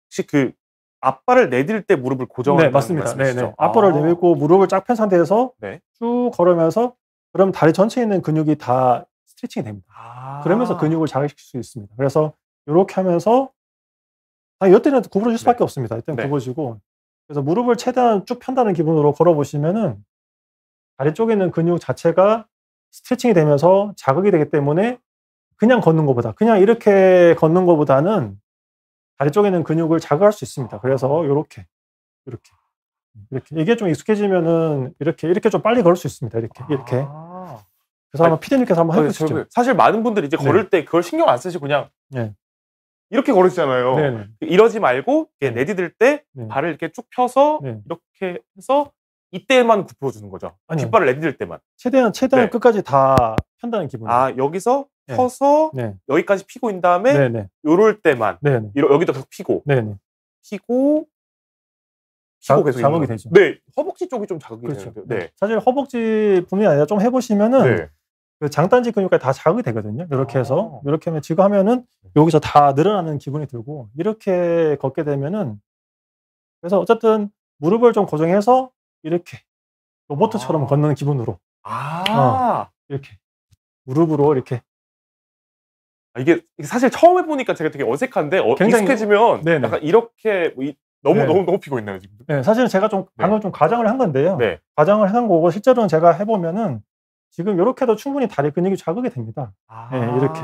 혹시 그 앞발을 내딜 때 무릎을 고정하는 네, 맞습니다. 말씀이시죠? 네네. 앞발을 내밀고 무릎을 쫙 편 상태에서 네. 쭉 걸으면서, 그럼 다리 전체에 있는 근육이 다 스트레칭이 됩니다. 그러면서 근육을 자극시킬 수 있습니다. 그래서 이렇게 하면서 이때는 구부러질 수밖에 네. 없습니다. 이때는 네. 굽어지고, 그래서 무릎을 최대한 쭉 편다는 기분으로 걸어보시면은 다리 쪽에 있는 근육 자체가 스트레칭이 되면서 자극이 되기 때문에 그냥 걷는 것보다, 그냥 이렇게 걷는 것보다는 다리 쪽에 있는 근육을 자극할 수 있습니다. 그래서 이렇게 이게 좀 익숙해지면은 이렇게 좀 빨리 걸을 수 있습니다. 이렇게. 그래서 한번 피디님께서 한번 해보시죠. 사실 많은 분들이 이제 걸을 때 그걸 신경 안 쓰시고 그냥 이렇게 걸으시잖아요. 네네. 이러지 말고 내디딜 때 발을 이렇게 쭉 펴서 이렇게 해서 이때만 굽혀주는 거죠. 뒷발을 내디딜 때만. 최대한 끝까지 다 편다는 기분. 여기서 펴서 여기까지 피고 인 다음에 요럴 때만. 여기도 계속 피고. 피고 계속 자극이 되죠. 네, 허벅지 쪽이 좀 자극이 그렇죠. 되는데요. 네. 사실 허벅지뿐이 아니라 좀 해보시면은 그 장단지 근육까지 다 자극이 되거든요. 이렇게 해서 이렇게 하면 지금 하면은 여기서 다 늘어나는 기분이 들고, 이렇게 걷게 되면은, 그래서 어쨌든 무릎을 좀 고정해서 이렇게 로봇처럼 걷는 기분으로 이렇게 무릎으로 이렇게. 이게 사실 처음 해보니까 제가 되게 어색한데 굉장히 익숙해지면 약간 이렇게 너무 피고 있나요 지금? 네, 사실은 제가 좀 방금 좀 과장을 한 건데요. 네. 과장을 한 거고, 실제로는 제가 해보면은 지금 이렇게도 충분히 다리 근육이 자극이 됩니다. 이렇게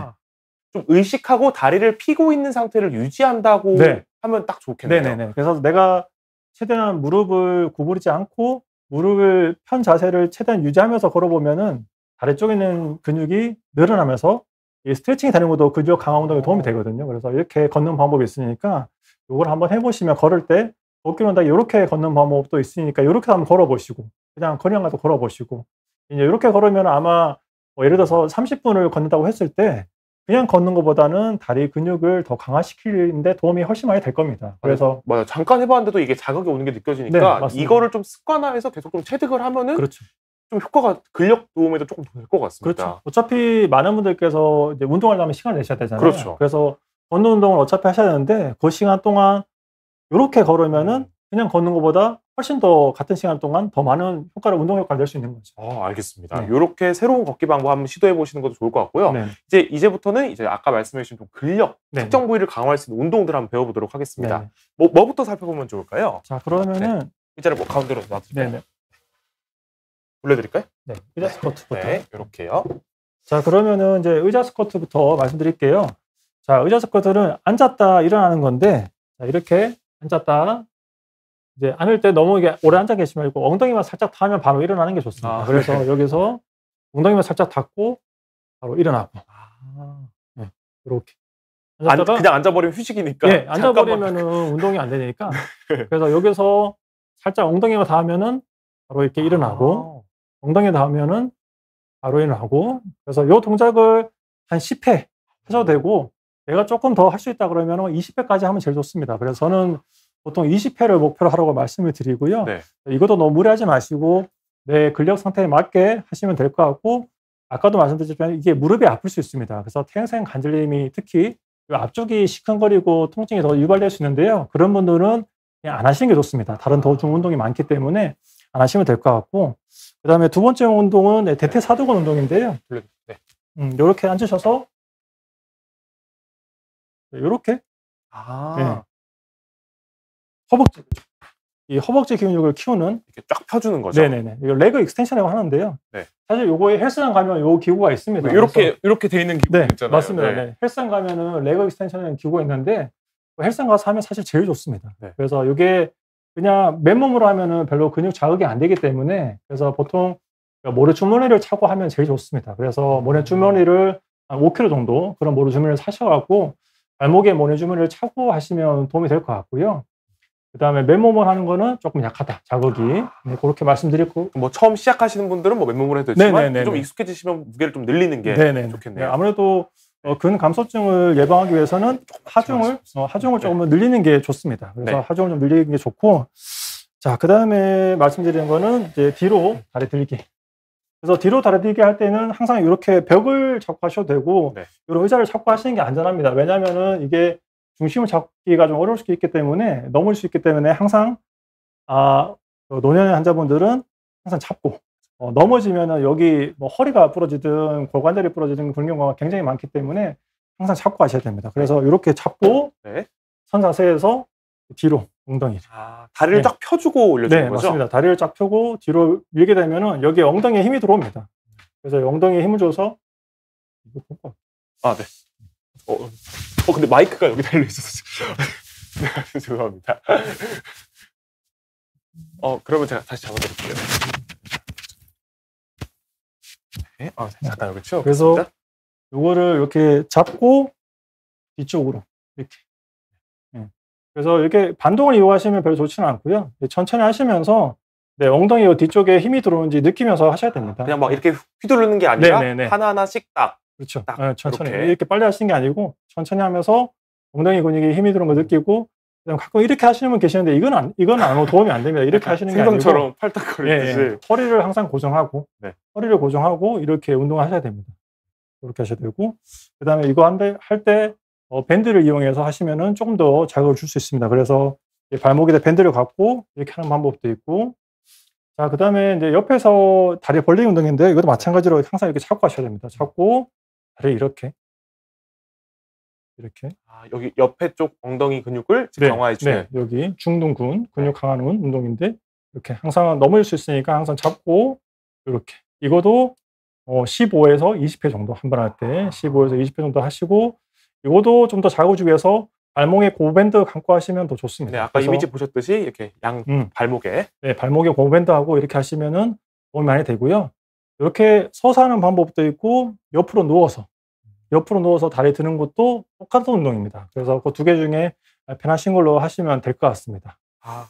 좀 의식하고 다리를 피고 있는 상태를 유지한다고 하면 딱 좋겠네요. 네네네. 그래서 내가 최대한 무릎을 구부리지 않고 무릎을 편 자세를 최대한 유지하면서 걸어보면은 다리 쪽에 있는 근육이 늘어나면서 이 스트레칭이 되는 것도 근육 강화 운동에 도움이 되거든요. 그래서 이렇게 걷는 방법이 있으니까 이걸 한번 해보시면, 걸을 때 걷기로는 다 이렇게 걷는 방법도 있으니까 이렇게 한번 걸어보시고, 그냥 거리랑 가도 걸어보시고, 이제 이렇게 걸으면 아마 예를 들어서 30분을 걷는다고 했을 때 그냥 걷는 것보다는 다리 근육을 더 강화시키는데 도움이 훨씬 많이 될 겁니다. 그래서 맞아요. 잠깐 해봤는데도 이게 자극이 오는 게 느껴지니까 이거를 좀 습관화해서 계속 좀 체득을 하면은 좀 효과가, 근력 도움에도 조금 더 될 것 같습니다. 그렇죠. 어차피 많은 분들께서 이제 운동하려면 시간을 내셔야 되잖아요. 그렇죠. 그래서 걷는 운동을 어차피 하셔야 되는데 그 시간 동안 이렇게 걸으면은 그냥 걷는 것보다 훨씬 더 같은 시간 동안 더 많은 효과를, 운동 효과를 낼 수 있는 거죠. 알겠습니다. 이렇게 새로운 걷기 방법 한번 시도해 보시는 것도 좋을 것 같고요. 이제부터는 이제 아까 말씀해 주신 좀 근력, 특정 부위를 강화할 수 있는 운동들 한번 배워보도록 하겠습니다. 뭐부터 살펴보면 좋을까요? 자, 그러면은 의자를 가운데로 놔드릴까요? 올려드릴까요? 의자 스쿼트부터. 이렇게요. 자, 그러면은 이제 의자 스쿼트부터 말씀드릴게요. 자, 의자 스쿼트는 앉았다 일어나는 건데, 자, 이렇게 앉았다. 이제 앉을 때 너무 이게 오래 앉아 계시지 말고 엉덩이만 살짝 닿으면 바로 일어나는 게 좋습니다. 그래서 여기서 ong덩이만 살짝 닿고 바로 일어나고. 이렇게. 그냥 앉아버리면 휴식이니까. 앉아버리면은 운동이 안 되니까. 그래서 여기서 살짝 엉덩이만 닿으면은 바로 이렇게 일어나고, 엉덩이 닿으면은 바로 일어나고. 그래서 이 동작을 한 10회 하셔도 되고, 내가 조금 더 할 수 있다 그러면 20회까지 하면 제일 좋습니다. 그래서 저는 보통 20회를 목표로 하라고 말씀을 드리고요. 이것도 너무 무리하지 마시고 내 근력 상태에 맞게 하시면 될 것 같고, 아까도 말씀드렸지만 이게 무릎이 아플 수 있습니다. 그래서 퇴행성 관절염이 특히 앞쪽이 시큰거리고 통증이 더 유발될 수 있는데요. 그런 분들은 그냥 안 하시는 게 좋습니다. 다른 도중 운동이 많기 때문에 안 하시면 될 것 같고, 그 다음에 두 번째 운동은 대퇴사두근 운동인데요. 이렇게 앉으셔서 이렇게 허벅지, 이 허벅지 근육을 키우는, 이렇게 쫙 펴주는 거죠. 이거 레그 익스텐션이라고 하는데요. 사실 요거에 헬스장 가면 요 기구가 있습니다. 이렇게 돼 있는 기구 있잖아요. 맞습니다. 헬스장 가면은 레그 익스텐션이라는 기구가 있는데 헬스장 가서 하면 사실 제일 좋습니다. 그래서 이게 그냥 맨몸으로 하면은 별로 근육 자극이 안 되기 때문에, 그래서 보통 모래 주머니를 차고 하면 제일 좋습니다. 그래서 모래 주머니를 한 5kg 정도 그런 모래 주머니를 사셔갖고 발목에 모래 주머니를 차고 하시면 도움이 될 것 같고요. 그다음에 맨몸을 하는 거는 조금 약하다, 자극이. 네, 그렇게 말씀드리고. 뭐 처음 시작하시는 분들은 뭐 맨몸으로 해도 되지만 네네네네. 좀 익숙해지시면 무게를 좀 늘리는 게 네네. 좋겠네요. 네, 아무래도 근 감소증을 예방하기 위해서는 하중을 조금 늘리는 게 좋습니다. 그래서 네. 하중을 좀 늘리는 게 좋고, 자, 그다음에 말씀드리는 거는 이제 뒤로 다리 들기. 그래서 뒤로 다리 들기 할 때는 항상 이렇게 벽을 잡고 하셔도 되고, 네. 이런 의자를 잡고 하시는 게 안전합니다. 왜냐하면은 이게 중심을 잡기가 좀 어려울 수 있기 때문에, 넘을 수 있기 때문에 항상 노년의 환자분들은 항상 잡고, 넘어지면은 여기 뭐 허리가 부러지든 골관절이 부러지든 그런 경우가 굉장히 많기 때문에 항상 잡고 하셔야 됩니다. 그래서 이렇게 잡고 네. 선 자세에서 뒤로 엉덩이. 다리를 네. 쫙 펴주고 올려주는 네, 거죠? 맞습니다. 다리를 쫙 펴고 뒤로 밀게 되면은 여기 엉덩이에 힘이 들어옵니다. 그래서 엉덩이에 힘을 줘서 이거 볼까? 네. 근데 마이크가 여기 달려 있어서 네, 죄송합니다. 그러면 제가 다시 잡아드릴게요. 네, 잠깐 여기 치워. 그래서 요거를 이렇게 잡고 뒤쪽으로 이렇게. 그래서 이렇게 반동을 이용하시면 별로 좋지는 않고요. 천천히 하시면서 엉덩이 뒤쪽에 힘이 들어오는지 느끼면서 하셔야 됩니다. 그냥 막 이렇게 휘두르는 게 아니라 네네네. 하나하나씩 딱. 그렇죠. 딱 천천히 이렇게. 이렇게 빨리 하시는 게 아니고 천천히 하면서 엉덩이 근육에 힘이 들어오는 거 느끼고, 그다음 가끔 이렇게 하시는 분 계시는데 이건 도움이 안 됩니다. 이렇게 하시는 게 아니고 생선처럼 팔딱거리듯이. 허리를 항상 고정하고 네. 허리를 고정하고 이렇게 운동을 하셔야 됩니다. 이렇게 하셔야 되고, 그다음에 이거 할 때 밴드를 이용해서 하시면은 조금 더 자극을 줄 수 있습니다. 그래서 발목에다 밴드를 갖고 이렇게 하는 방법도 있고, 자, 그다음에 이제 옆에서 다리 벌리기 운동인데 이것도 마찬가지로 항상 이렇게 잡고 하셔야 됩니다. 잡고 다리 이렇게 여기 옆에 쪽 엉덩이 근육을 강화해 주는. 네, 여기 중둔근 근육 강화하는 운동인데 이렇게 항상 넘어질 수 있으니까 항상 잡고 이렇게. 이것도 15에서 20회 정도 한 번 할 때 15에서 20회 정도 하시고, 이것도 좀 더 자극을 주기 위해서 발목에 고무밴드 감고 하시면 더 좋습니다. 네, 아까 이미지 보셨듯이 이렇게 양 발목에. 네, 발목에 고무밴드 하고 이렇게 하시면은 도움이 많이 되고요. 이렇게 서서 하는 방법도 있고, 옆으로 누워서 다리 드는 것도 똑같은 운동입니다. 그래서 그 두 개 중에 편하신 걸로 하시면 될 것 같습니다.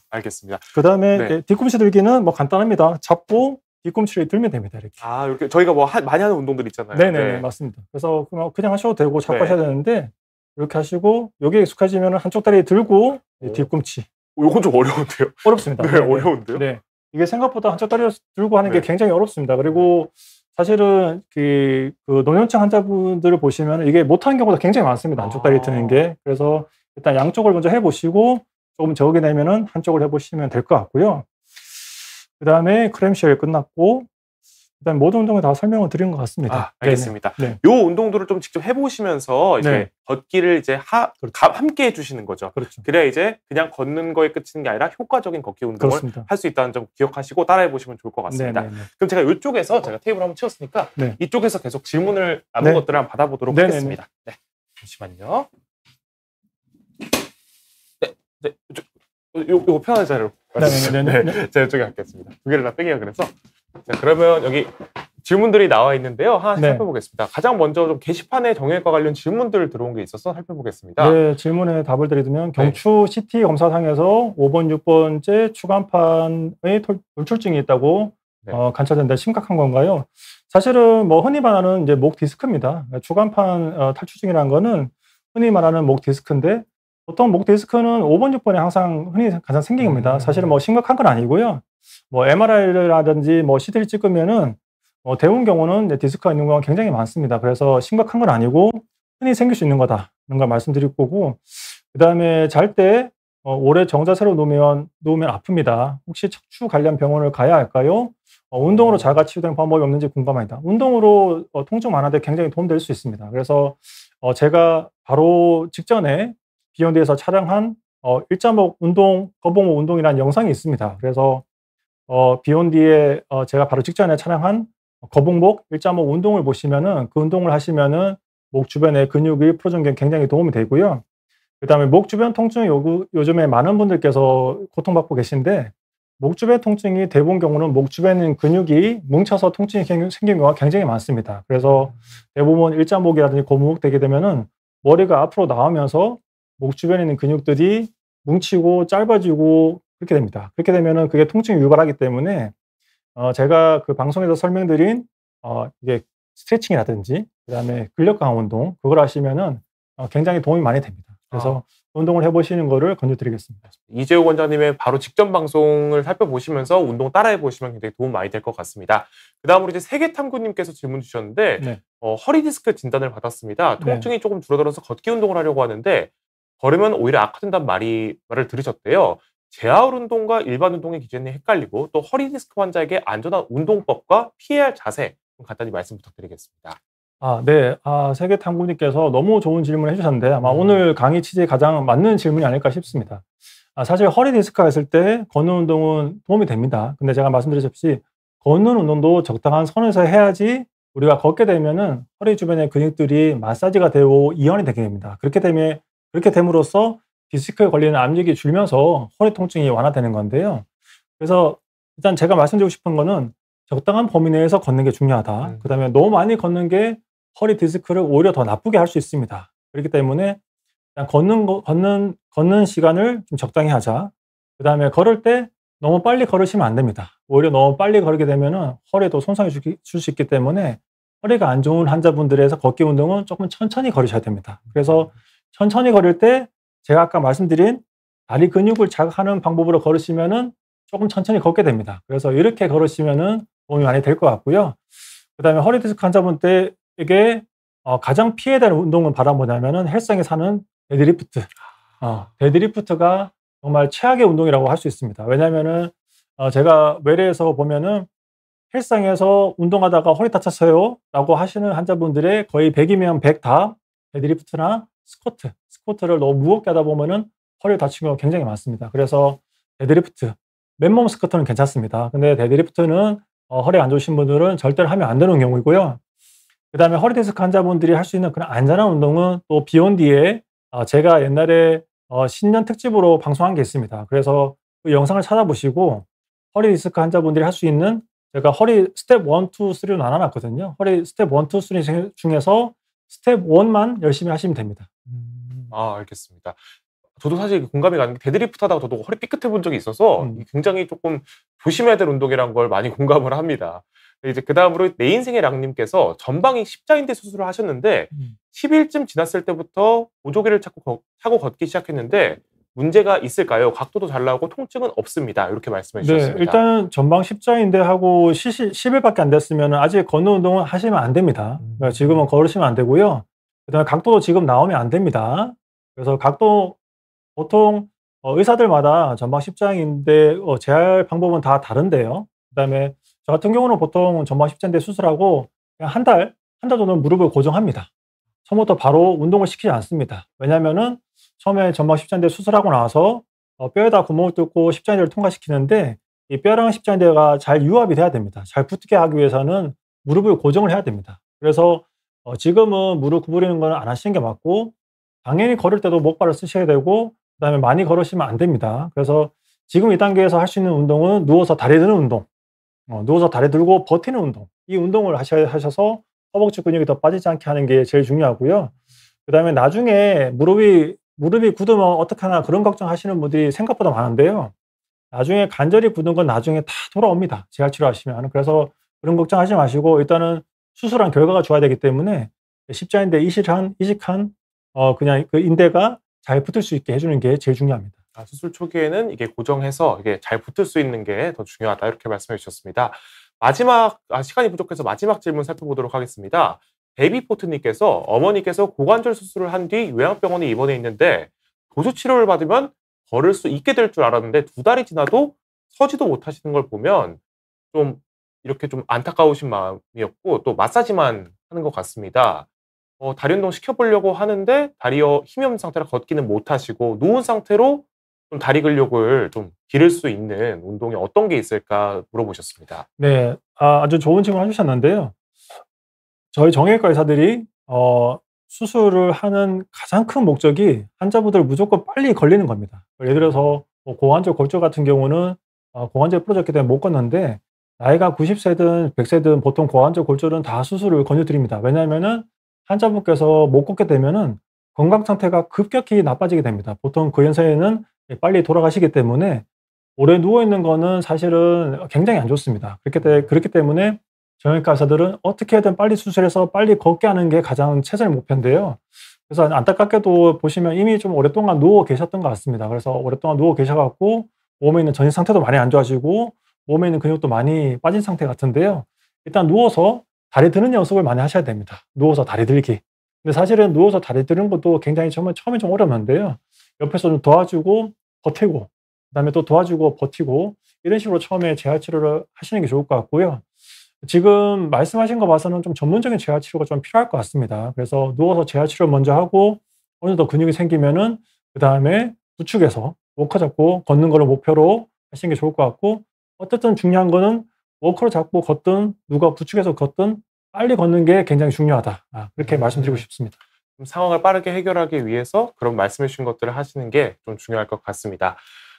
알겠습니다. 그다음에 뒤꿈치 들기는 뭐 간단합니다. 잡고 뒤꿈치를 들면 됩니다. 이렇게. 이렇게 저희가 뭐 많이 하는 운동들 있잖아요. 네네, 맞습니다. 그래서 그냥 하셔도 되고 잡고 하셔야 되는데, 이렇게 하시고 여기에 익숙해지면 한쪽 다리 들고 뒤꿈치. 이건 좀 어려운데요? 어렵습니다. 네, 어려운데요? 네. 이게 생각보다 한쪽 다리 들고 하는 게 굉장히 어렵습니다. 그리고 사실은 그 노년층 환자분들을 보시면 이게 못하는 경우가 굉장히 많습니다. 한쪽 다리 드는 게. 그래서 일단 양쪽을 먼저 해보시고 조금 적응이 되면은 한쪽을 해보시면 될 것 같고요. 그다음에 크램쉘 끝났고, 그다음에 모든 운동을 다 설명을 드린 것 같습니다. 알겠습니다. 네. 요 운동들을 좀 직접 해보시면서 이제 걷기를 이제 함께 해주시는 거죠. 그렇죠. 그래야 이제 그냥 걷는 거에 끝이는 게 아니라 효과적인 걷기 운동을 할 수 있다는 점 기억하시고 따라해 보시면 좋을 것 같습니다. 그럼 제가 이쪽에서 제가 테이블 한번 치웠으니까 이쪽에서 계속 질문을 남은 것들을 한번 받아보도록 하겠습니다. 네, 잠시만요. 네, 요거 편한 자리로. 네, 제가 이쪽에 갖겠습니다. 두 개를 다 빼기가 그래서. 자, 그러면 여기 질문들이 나와 있는데요. 하나씩 살펴보겠습니다. 가장 먼저 좀 게시판에 정형외과 관련 질문들 들어온 게 있어서 살펴보겠습니다. 네, 질문에 답을 드리면 경추 CT 검사상에서 5번, 6번째 추간판의 돌출증이 있다고 관찰된다. 심각한 건가요? 사실은 뭐 흔히 말하는 이제 목 디스크입니다. 추간판 탈출증이라는 거는 흔히 말하는 목 디스크인데, 보통 목 디스크는 5번, 6번에 항상 흔히 가장 생깁니다. 사실은 뭐 심각한 건 아니고요. 뭐 MRI라든지 뭐 CT를 찍으면은 대부분 경우는 디스크가 있는 경우가 굉장히 많습니다. 그래서 심각한 건 아니고 흔히 생길 수 있는 거다는 걸 말씀드릴 거고, 그다음에 잘 때 오래 정자세로 누우면 아픕니다. 혹시 척추 관련 병원을 가야 할까요? 운동으로 자가 치유되는 방법이 없는지 궁금합니다. 운동으로 통증 완화에 굉장히 도움될 수 있습니다. 그래서 제가 바로 직전에 비욘드에서 촬영한 일자목 운동, 거북목 운동이라는 영상이 있습니다. 그래서 비욘드에 제가 바로 직전에 촬영한 거북목, 일자목 운동을 보시면은 그 운동을 하시면은 목 주변의 근육이 풀어주는 게 굉장히 도움이 되고요. 그다음에 목 주변 통증 요즘에 많은 분들께서 고통받고 계신데, 목 주변 통증이 대부분 경우는 목 주변에 있는 근육이 뭉쳐서 통증이 생긴 경우가 굉장히 많습니다. 그래서 대부분 일자목이라든지 고무목 되게 되면은 머리가 앞으로 나오면서 목 주변에 있는 근육들이 뭉치고 짧아지고 그렇게 됩니다. 그렇게 되면은 그게 통증이 유발하기 때문에 제가 그 방송에서 설명드린 이게 스트레칭이라든지 그다음에 근력 강화 운동 그걸 하시면은 굉장히 도움이 많이 됩니다. 그래서 운동을 해 보시는 거를 권유드리겠습니다. 이재호 원장님의 바로 직전 방송을 살펴보시면서 운동 따라해 보시면 굉장히 도움 많이 될 것 같습니다. 그다음으로 이제 세계탐구님께서 질문 주셨는데 네. 허리 디스크 진단을 받았습니다. 네. 통증이 조금 줄어들어서 걷기 운동을 하려고 하는데 걸으면 오히려 악화된다는 말을 들으셨대요. 재활 운동과 일반 운동의 기준이 헷갈리고 또 허리 디스크 환자에게 안전한 운동법과 피해야 할 자세 좀 간단히 말씀 부탁드리겠습니다. 네. 세계 탐구님께서 너무 좋은 질문을 해주셨는데 아마 오늘 강의 취지에 가장 맞는 질문이 아닐까 싶습니다. 사실 허리 디스크가 있을 때 걷는 운동은 도움이 됩니다. 근데 제가 말씀드렸듯이 걷는 운동도 적당한 선에서 해야지 우리가 걷게 되면은 허리 주변의 근육들이 마사지가 되고 이완이 되게 됩니다. 그렇게 됨으로써 디스크에 걸리는 압력이 줄면서 허리 통증이 완화되는 건데요. 그래서 일단 제가 말씀드리고 싶은 거는 적당한 범위 내에서 걷는 게 중요하다. 그다음에 너무 많이 걷는 게 허리 디스크를 오히려 더 나쁘게 할 수 있습니다. 그렇기 때문에 그냥 걷는 시간을 좀 적당히 하자. 그다음에 걸을 때 너무 빨리 걸으시면 안 됩니다. 오히려 너무 빨리 걸게 되면은 허리에도 손상이 줄 수 있기 때문에 허리가 안 좋은 환자분들에서 걷기 운동은 조금 천천히 걸으셔야 됩니다. 그래서 천천히 걸을 때 제가 아까 말씀드린 다리 근육을 자극하는 방법으로 걸으시면은 조금 천천히 걷게 됩니다. 그래서 이렇게 걸으시면은 도움이 많이 될 것 같고요. 그다음에 허리 디스크 환자분들에게 가장 피해야 되는 운동은 바로 뭐냐면은 헬스장에 사는 데드리프트. 데드리프트가 정말 최악의 운동이라고 할 수 있습니다. 왜냐면은 제가 외래에서 보면은 헬스장에서 운동하다가 허리 다쳤어요라고 하시는 환자분들의 거의 100이면 100 다 데드리프트나 스쿼트를 너무 무겁게 하다 보면은 허리를 다치는 경우가 굉장히 많습니다. 그래서 데드리프트, 맨몸 스쿼트는 괜찮습니다. 근데 데드리프트는 허리가 안 좋으신 분들은 절대로 하면 안 되는 경우이고요. 그다음에 허리 디스크 환자분들이 할 수 있는 그런 안전한 운동은 또 비욘디에 제가 옛날에 신년 특집으로 방송한 게 있습니다. 그래서 그 영상을 찾아보시고 허리 디스크 환자분들이 할 수 있는 제가 허리 스텝 1, 2, 3로 나눠놨거든요. 허리 스텝 1, 2, 3 중에서 스텝 1만 열심히 하시면 됩니다. 알겠습니다. 저도 사실 공감이 가는 게 데드리프트 하다가 저도 허리 삐끗해 본 적이 있어서 굉장히 조금 조심해야 될 운동이라는 걸 많이 공감을 합니다. 이제 그 다음으로 내 인생의 랑님께서 전방위 십자인대 수술을 하셨는데 10일쯤 지났을 때부터 보조기를 차고 걷기 시작했는데 문제가 있을까요? 각도도 잘 나오고 통증은 없습니다. 이렇게 말씀해 주셨습니다. 네, 일단 전방 십자인대하고 10일밖에 안 됐으면 아직 걷는 운동은 하시면 안 됩니다. 지금은 걸으시면 안 되고요. 그다음에 각도도 지금 나오면 안 됩니다. 그래서 각도 보통 의사들마다 전방 십자인대 재활 방법은 다 다른데요. 그다음에 저 같은 경우는 보통 전방 십자인대 수술하고 그냥 한 달 정도는 무릎을 고정합니다. 처음부터 바로 운동을 시키지 않습니다. 왜냐면은 처음에 전방 십자인대 수술하고 나서 뼈에다 구멍을 뚫고 십자인대를 통과시키는데 이 뼈랑 십자인대가 잘 유압이 돼야 됩니다. 잘 붙게 하기 위해서는 무릎을 고정을 해야 됩니다. 그래서 지금은 무릎 구부리는 건 안 하시는 게 맞고 당연히 걸을 때도 목발을 쓰셔야 되고 그다음에 많이 걸으시면 안 됩니다. 그래서 지금 이 단계에서 할 수 있는 운동은 누워서 다리 드는 운동, 누워서 다리 들고 버티는 운동, 이 운동을 하셔서 허벅지 근육이 더 빠지지 않게 하는 게 제일 중요하고요. 그다음에 나중에 무릎이 굳으면 어떡하나 그런 걱정하시는 분들이 생각보다 많은데요. 나중에 간절히 굳은 건 나중에 다 돌아옵니다. 재활치료 하시면. 그래서 그런 걱정하지 마시고 일단은 수술한 결과가 좋아야 되기 때문에 십자인대 이식한 그냥 그 인대가 잘 붙을 수 있게 해주는 게 제일 중요합니다. 수술 초기에는 이게 고정해서 이게 잘 붙을 수 있는 게 더 중요하다 이렇게 말씀해 주셨습니다. 마지막 시간이 부족해서 마지막 질문 살펴보도록 하겠습니다. 데비포트님께서 어머니께서 고관절 수술을 한 뒤 요양병원에 입원해 있는데 도수 치료를 받으면 걸을 수 있게 될 줄 알았는데 2달이 지나도 서지도 못하시는 걸 보면 좀 이렇게 좀 안타까우신 마음이었고 또 마사지만 하는 것 같습니다. 다리 운동 시켜보려고 하는데 다리에 힘이 없는 상태라 걷기는 못하시고 누운 상태로 좀 다리 근력을 좀 기를 수 있는 운동이 어떤 게 있을까 물어보셨습니다. 네, 아주 좋은 질문 해주셨는데요. 저희 정형외과 의사들이 수술을 하는 가장 큰 목적이 환자분들 무조건 빨리 걸리는 겁니다. 예를 들어서 고관절 골절 같은 경우는 고관절이 부러졌기 때문에 못 걷는데 나이가 90세든 100세든 보통 고관절 골절은 다 수술을 권유드립니다. 왜냐하면은 환자분께서 못 걷게 되면은 건강 상태가 급격히 나빠지게 됩니다. 보통 그 연세에는 빨리 돌아가시기 때문에 오래 누워 있는 거는 사실은 굉장히 안 좋습니다. 그렇기 때문에 정형외과 의사들은 어떻게든 빨리 수술해서 빨리 걷게 하는 게 가장 최선의 목표인데요. 그래서 안타깝게도 보시면 이미 좀 오랫동안 누워 계셨던 것 같습니다. 그래서 오랫동안 누워 계셔 갖고 몸에 있는 전신 상태도 많이 안 좋아지고 몸에 있는 근육도 많이 빠진 상태 같은데요. 일단 누워서 다리 드는 연습을 많이 하셔야 됩니다. 누워서 다리 들기. 근데 사실은 누워서 다리 드는 것도 굉장히 처음에 좀 어려웠는데요. 옆에서 좀 도와주고 버티고 그다음에 또 도와주고 버티고 이런 식으로 처음에 재활 치료를 하시는 게 좋을 것 같고요. 지금 말씀하신 거 봐서는 좀 전문적인 재활 치료가 좀 필요할 것 같습니다. 그래서 누워서 재활 치료를 먼저 하고 어느 정도 근육이 생기면은 그다음에 우측에서 워커 잡고 걷는 거를 목표로 하시는 게 좋을 것 같고 어쨌든 중요한 거는 워커를 잡고 걷든 누가 부축해서 걷든 빨리 걷는 게 굉장히 중요하다. 그렇게 말씀드리고 싶습니다. 좀 상황을 빠르게 해결하기 위해서 그런 말씀해 주신 것들을 하시는 게 좀 중요할 것 같습니다.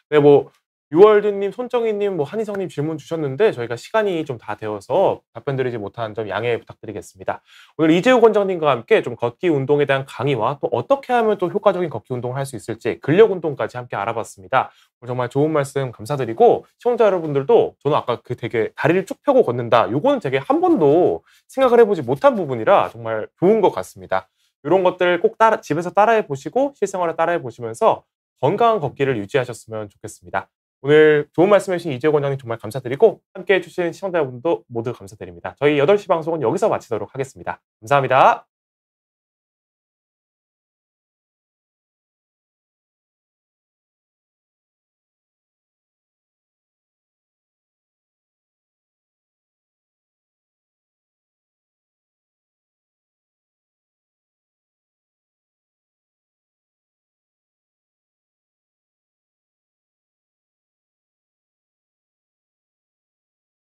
네, 뭐 유월드님, 손정희님, 뭐 한희성님 질문 주셨는데 저희가 시간이 좀 다 되어서 답변 드리지 못한 점 양해 부탁드리겠습니다. 오늘 이재우 권장님과 함께 좀 걷기 운동에 대한 강의와 또 어떻게 하면 또 효과적인 걷기 운동을 할 수 있을지 근력 운동까지 함께 알아봤습니다. 오늘 정말 좋은 말씀 감사드리고 시청자 여러분들도 저는 아까 그 되게 다리를 쭉 펴고 걷는다. 요거는 되게 한 번도 생각을 해보지 못한 부분이라 정말 좋은 것 같습니다. 이런 것들 꼭 집에서 따라해 보시고 실생활에 따라해 보시면서 건강한 걷기를 유지하셨으면 좋겠습니다. 오늘 좋은 말씀 해주신 이재호 원장님 정말 감사드리고 함께해 주신 시청자분도 모두 감사드립니다. 저희 8시 방송은 여기서 마치도록 하겠습니다. 감사합니다.